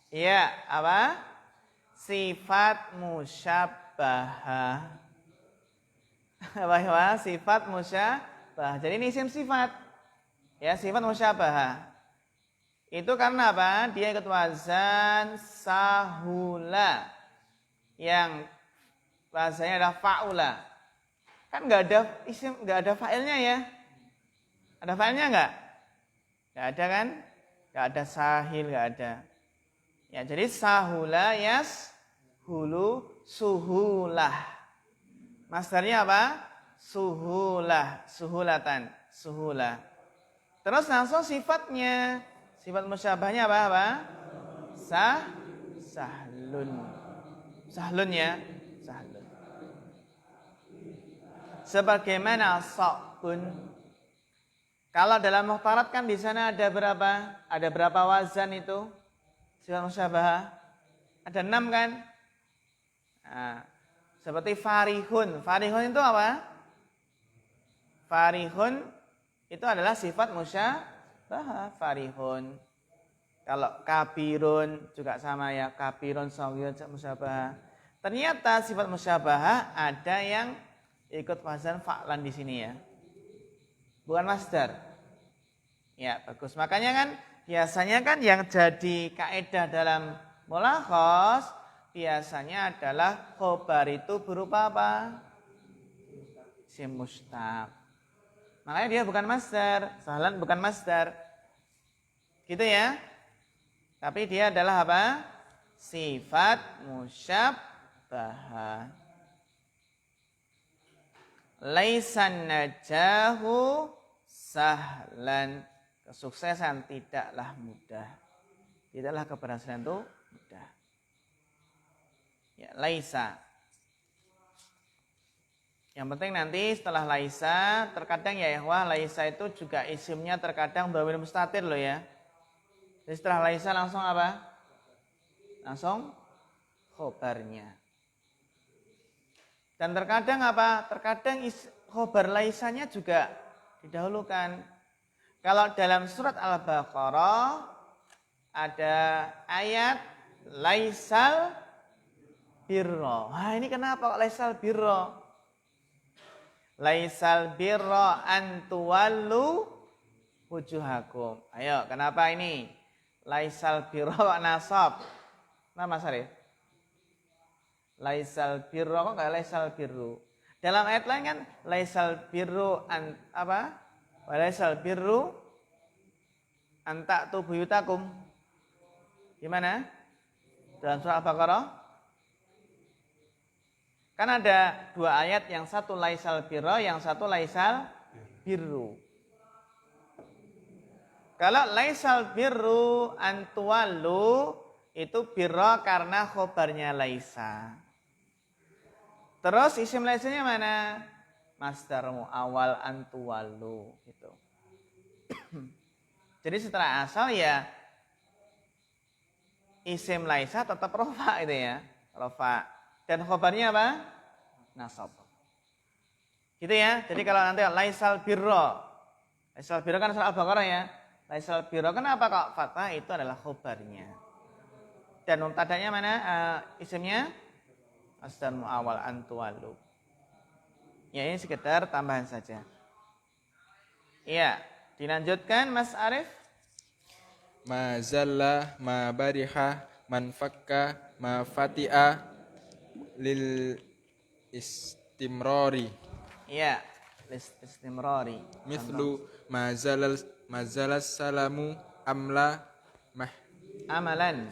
Iya, apa? Sifat musyabbahah. Apa? Sifat musyabbahah. Jadi ini isim sifat. Ya, sifat musyabbahah. Itu karena apa? Dia ikut wazan sahula. Yang bahasanya adalah fa'ula. Kan nggak ada isim, nggak ada fa'ilnya ya. Ada fa'ilnya nggak? Nggak ada kan? Nggak ada sahil, nggak ada. Ya, jadi sahula hulu suhulah. Masdarnya apa? Suhulah, suhulatan, suhulah. Terus langsung sifatnya. Sifat musyabahnya apa? Sahlun. Sahlun ya, sahlun. Sebagaimana sa'bun. Kalau dalam muhtarat kan di sana ada berapa? Ada berapa wazan itu? Sifat musyabah. Ada 6 kan? Nah, seperti farihun. Farihun itu apa? Farihun itu adalah sifat musyabah. Farihun. Kalau kabirun juga sama ya. Kabirun, sawiyun, musyabah. Ternyata sifat musyabah ada yang ikut wazan fa'lan di sini ya. Bukan masdar. Ya, bagus. Makanya kan biasanya kan yang jadi kaidah dalam mulakhos biasanya adalah khobar itu berupa apa? Isim mustaq. Makanya dia bukan masdar, sahlan bukan masdar. Gitu ya. Tapi dia adalah apa? Sifat musyabbahah. Laisan najahu sahlan. Kesuksesan tidaklah mudah. Tidaklah keberhasilan itu mudah. Ya, laisa. Yang penting nanti setelah laisa, terkadang ya ikhwah, laisa itu juga isimnya terkadang dhamir mustatir loh ya. Jadi setelah laisa langsung apa? Langsung khobarnya. Dan terkadang apa? Terkadang khobar laisanya juga didahulukan. Kalau dalam surat Al-Baqarah ada ayat laisal birro. Wah, ini kenapa kok laisal birro? Laisal birro antuwallu wujuhakum. Ayo, kenapa ini? Laisal birro nasab. Nah, Mas Arif. Laisal birro kok enggak laisal birru? Dalam ayat lain kan laisal birru apa? Walaisal birru anta'tu buyutakum. Gimana? Dalam surah Al-Baqarah kan ada 2 ayat, yang satu laisal birro, yang satu laisal birru. Kalau laisal birru antuwallu itu birro karena khobarnya laisa. Terus isim laisanya mana? Masdarmu awal antuwallu gitu. Jadi setelah asal ya isim laisa tetap rofa itu ya, rofa. Dan khobarnya apa? Nasab. Gitu ya. Jadi kalau nanti laisal birro kan surah Al-Baqarah ya. Laisal birro kenapa kok fathah? Itu adalah khobarnya. Dan mubtada'nya mana? Isimnya masdar muawwal antuwallu. Ya, ini sekedar tambahan saja. Iya, dilanjutkan Mas Arif. Ma zalla, ma bariha, man fakka, ma fati'a lil istimrari. Iya, istimrari. Mithlu ma zalal salamu amla Amalan.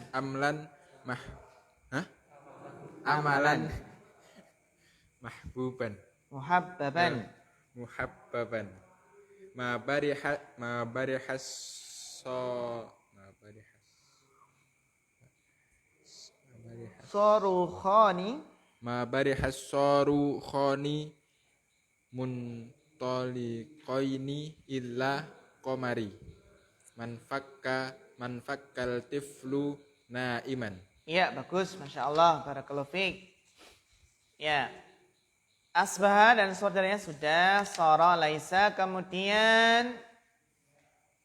Amalan mahbuban. Muhabbaban. Muhabbaban. Ma barihas Sorukhani. ma barihas soru khoni muntaliqaini illa qamari. Man fakkal tiflu naiman. Iya, bagus. Masya Allah. Barakallahu fiik. Ya. Asbaha dan saudaranya sudah. Sara laisa. Kemudian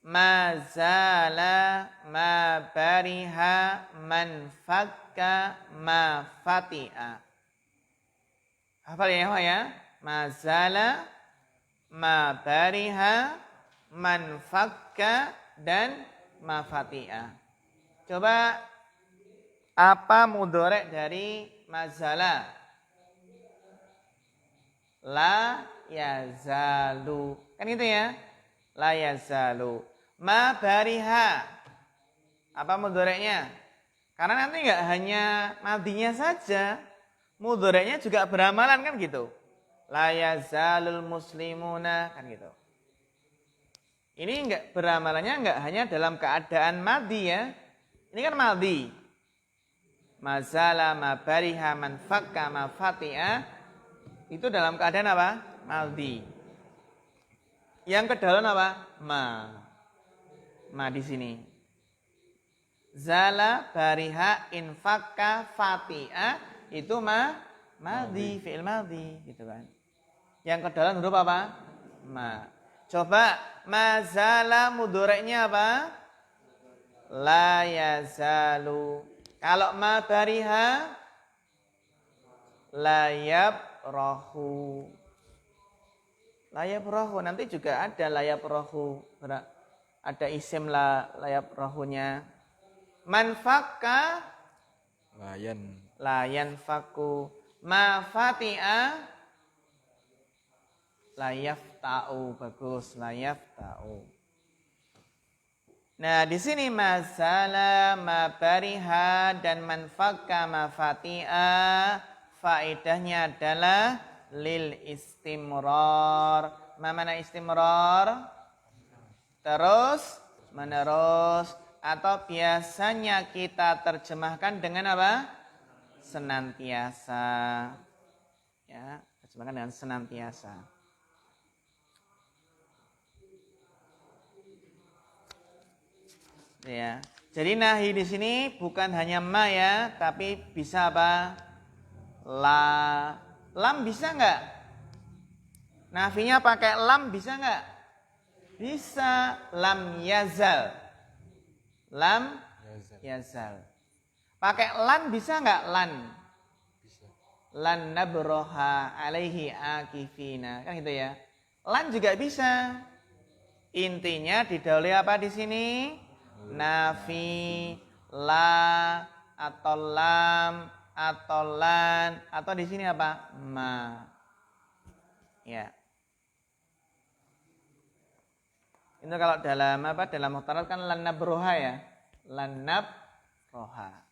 mazala, ma bariha, man fakka, ma fati'a. Hafal ya? Mazala, ma bariha, man fakka, dan ma fati'a. Coba apa mudhari' dari mazala? La yazalu. Kan itu ya? La yazalu. Ma bariha. Apa mudhari'nya? Karena nanti enggak hanya madinya saja, mudhari'nya juga beramalan kan gitu. La yazalul muslimuna kan gitu. Ini enggak beramalannya enggak hanya dalam keadaan madi ya. Ini kan madi. Mazala ma bariha man fakka ma fati'a. Itu dalam keadaan apa? Madi. Yang kedalam apa? Ma. Ma di sini. Zala bariha infakka fati'a itu madi, fi'il madi gitu kan. Yang kedalam huruf apa? Ma. Coba mazala mudhari'nya apa? La yazalu. Kalau ma bariha la yabrahu. Layap rohu nanti juga ada layap rohu, ada isim layap rohunya. Manfaka layan faku, mafati'a layaf ta'u, bagus layaf ta'u. Nah di sini masalah mabariha dan manfaka mafati'a faedahnya adalah lil istimrar. Mana istimrar? Terus menerus atau biasanya kita terjemahkan dengan apa? Senantiasa. Ya, terjemahkan dengan senantiasa. Ya. Jadi nahi di sini bukan hanya ma ya, tapi bisa apa? La. Lam bisa nggak? Nafinya pakai lam bisa nggak? Bisa. Lam yazal. Lam yazal. Pakai lan bisa nggak? Lan. Bisa. Lan nabroha alaihi akifina. Kan gitu ya. Lan juga bisa. Intinya didahului apa di sini? Nafi, la, atau lam, atau lan, atau di sini apa? Ma. Ya. Itu kalau dalam apa? Dalam muhtarat kan lan nabroha ya. Lan nabroha.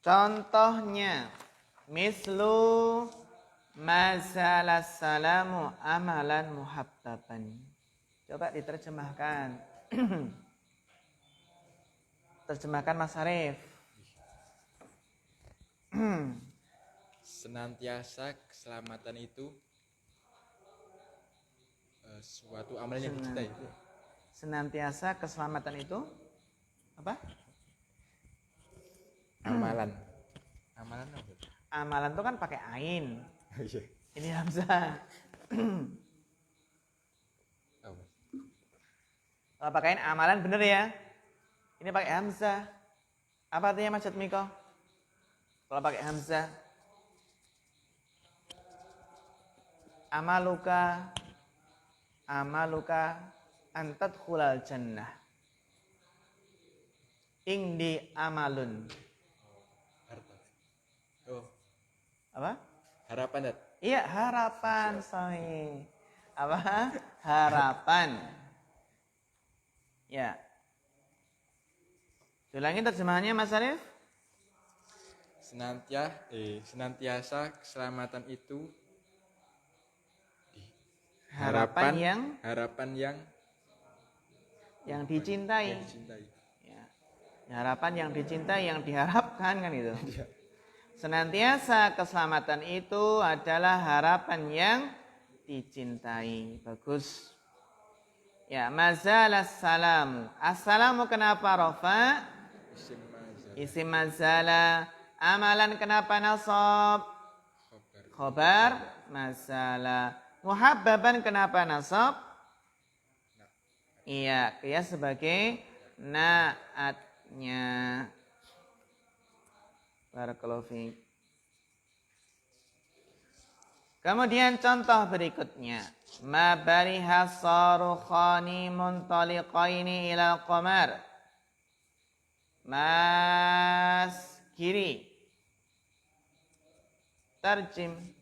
Contohnya mislu masalah salamu amalan muhabbaban. Coba diterjemahkan. Terjemahkan Mas Arif. Senantiasa keselamatan itu suatu amalan yang dicintai. Senantiasa keselamatan itu apa? Amalan apa? Amalan itu kan pakai ain. Iya. Ini hamzah. Apa? Kalau pakai ain amalan bener ya. Ini pakai hamzah. Apa artinya Mas Miko? Kalau pakai hamzah. Amaluka antadkhulal jannah. Indi amalun. Harta. Oh, Apa? harapan dat. Iya, harapan, sahih. Apa? Harapan. Ya. Ulangin terjemahannya Mas Arif. Senantiasa keselamatan itu Harapan yang dicintai. Ya. Harapan yang dicintai, yang diharapkan kan itu. Senantiasa keselamatan itu adalah harapan yang dicintai. Bagus. Ya, mazalas salamu. Assalamu kenapa rofa? Isim mazala. Amalan kenapa nasab? Khobar masalah. Muhabbaban kenapa nasab? Iya, qiyas sebagai naatnya. Barakallahu fiik. Kemudian contoh berikutnya. Ma bariha sarukhani muntaliqaini ilal qamar. Mas kiri. Tarjim.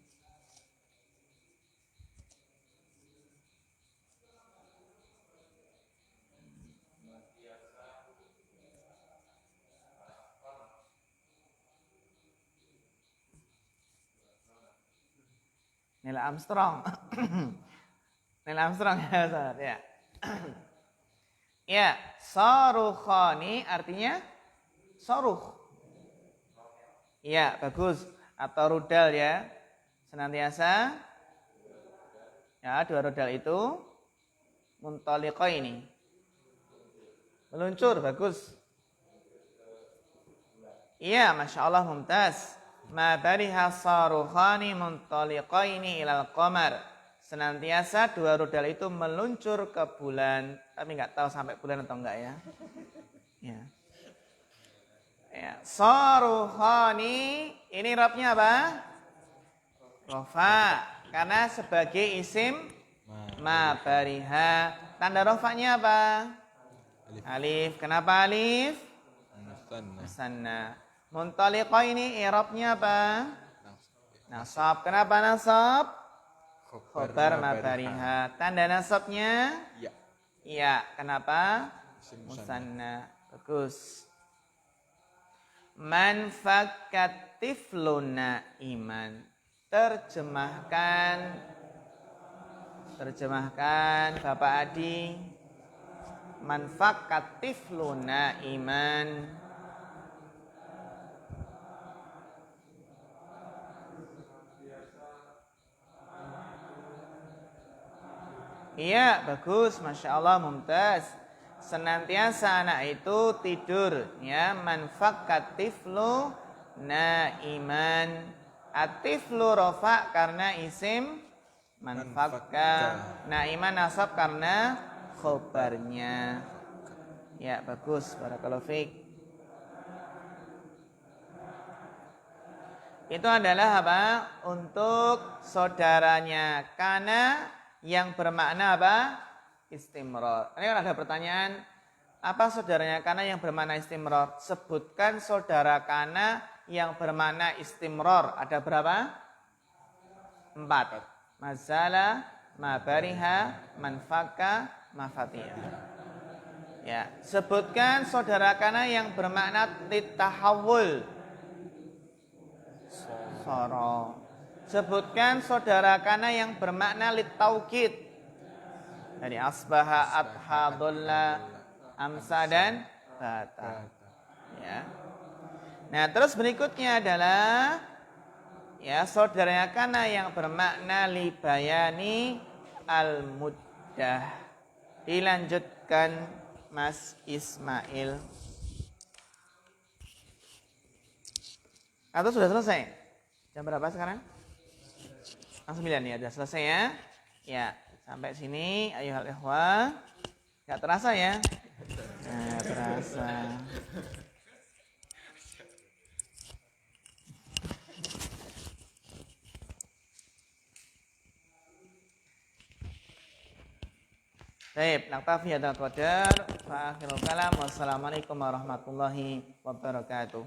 Neil Armstrong. Neil Armstrong ya, Ustaz. Ya. Ya, sarukhani artinya saruh. Ya, bagus. Atau rudal ya. Senantiasa ya, dua rudal itu muntaliqaini. Meluncur, bagus. Iya, Masya Allah, mumtaz. Ma bariha sarukhani muntaliqaini ilal qamar. Senantiasa dua rudal itu meluncur ke bulan. Tapi nggak tahu sampai bulan atau enggak ya. Ya. Ya. Sarukhani, ini robnya apa? Rofa. Karena sebagai isim ma bariha. Tanda rofanya apa? Alif. Kenapa alif? Musanna. Muntaliqaini i'rabnya apa? Nasab. Kenapa nasab? Khobar ma bariha. Tanda nasabnya? Ya. Iya. Kenapa? Musanna. Bagus. Man fakkat tifluna iman. Terjemahkan Bapak Adi. Man fakkat tifluna iman. Iya, bagus, Masya Allah, mumtaz. Senantiasa anak itu tidur, ya. Man fakkat tiflu naiman. Atiflu rofa karena isim, man fakka. Naiman nasab karena khobarnya. Ya, bagus, barakallahu fiik. Itu adalah apa? Untuk saudaranya kana yang bermakna apa? Istimror. Ini kan ada pertanyaan, apa saudaranya kana yang bermakna istimror? Sebutkan saudara kana yang bermakna istimror. Ada berapa? 4. Mazala, mabariha, manfaka, mafatiha. Ya, sebutkan saudara kana yang bermakna litahawul. Soro. Sebutkan saudara kana yang bermakna litaukid. Dari asbaha, adha, dhulla, amsa dan bata. Ya. Nah, terus berikutnya adalah ya saudaranya kana yang bermakna libayani al-muddah. Dilanjutkan Mas Ismail. Atau sudah selesai? Jam berapa sekarang? 9 ya, sudah selesai ya. Ya, sampai sini ayuhal ikhwah. Enggak terasa ya? Nah, terasa. Baik, naktafi hadzal qadar. Fa akhirul kalam. Wassalamualaikum warahmatullahi wabarakatuh.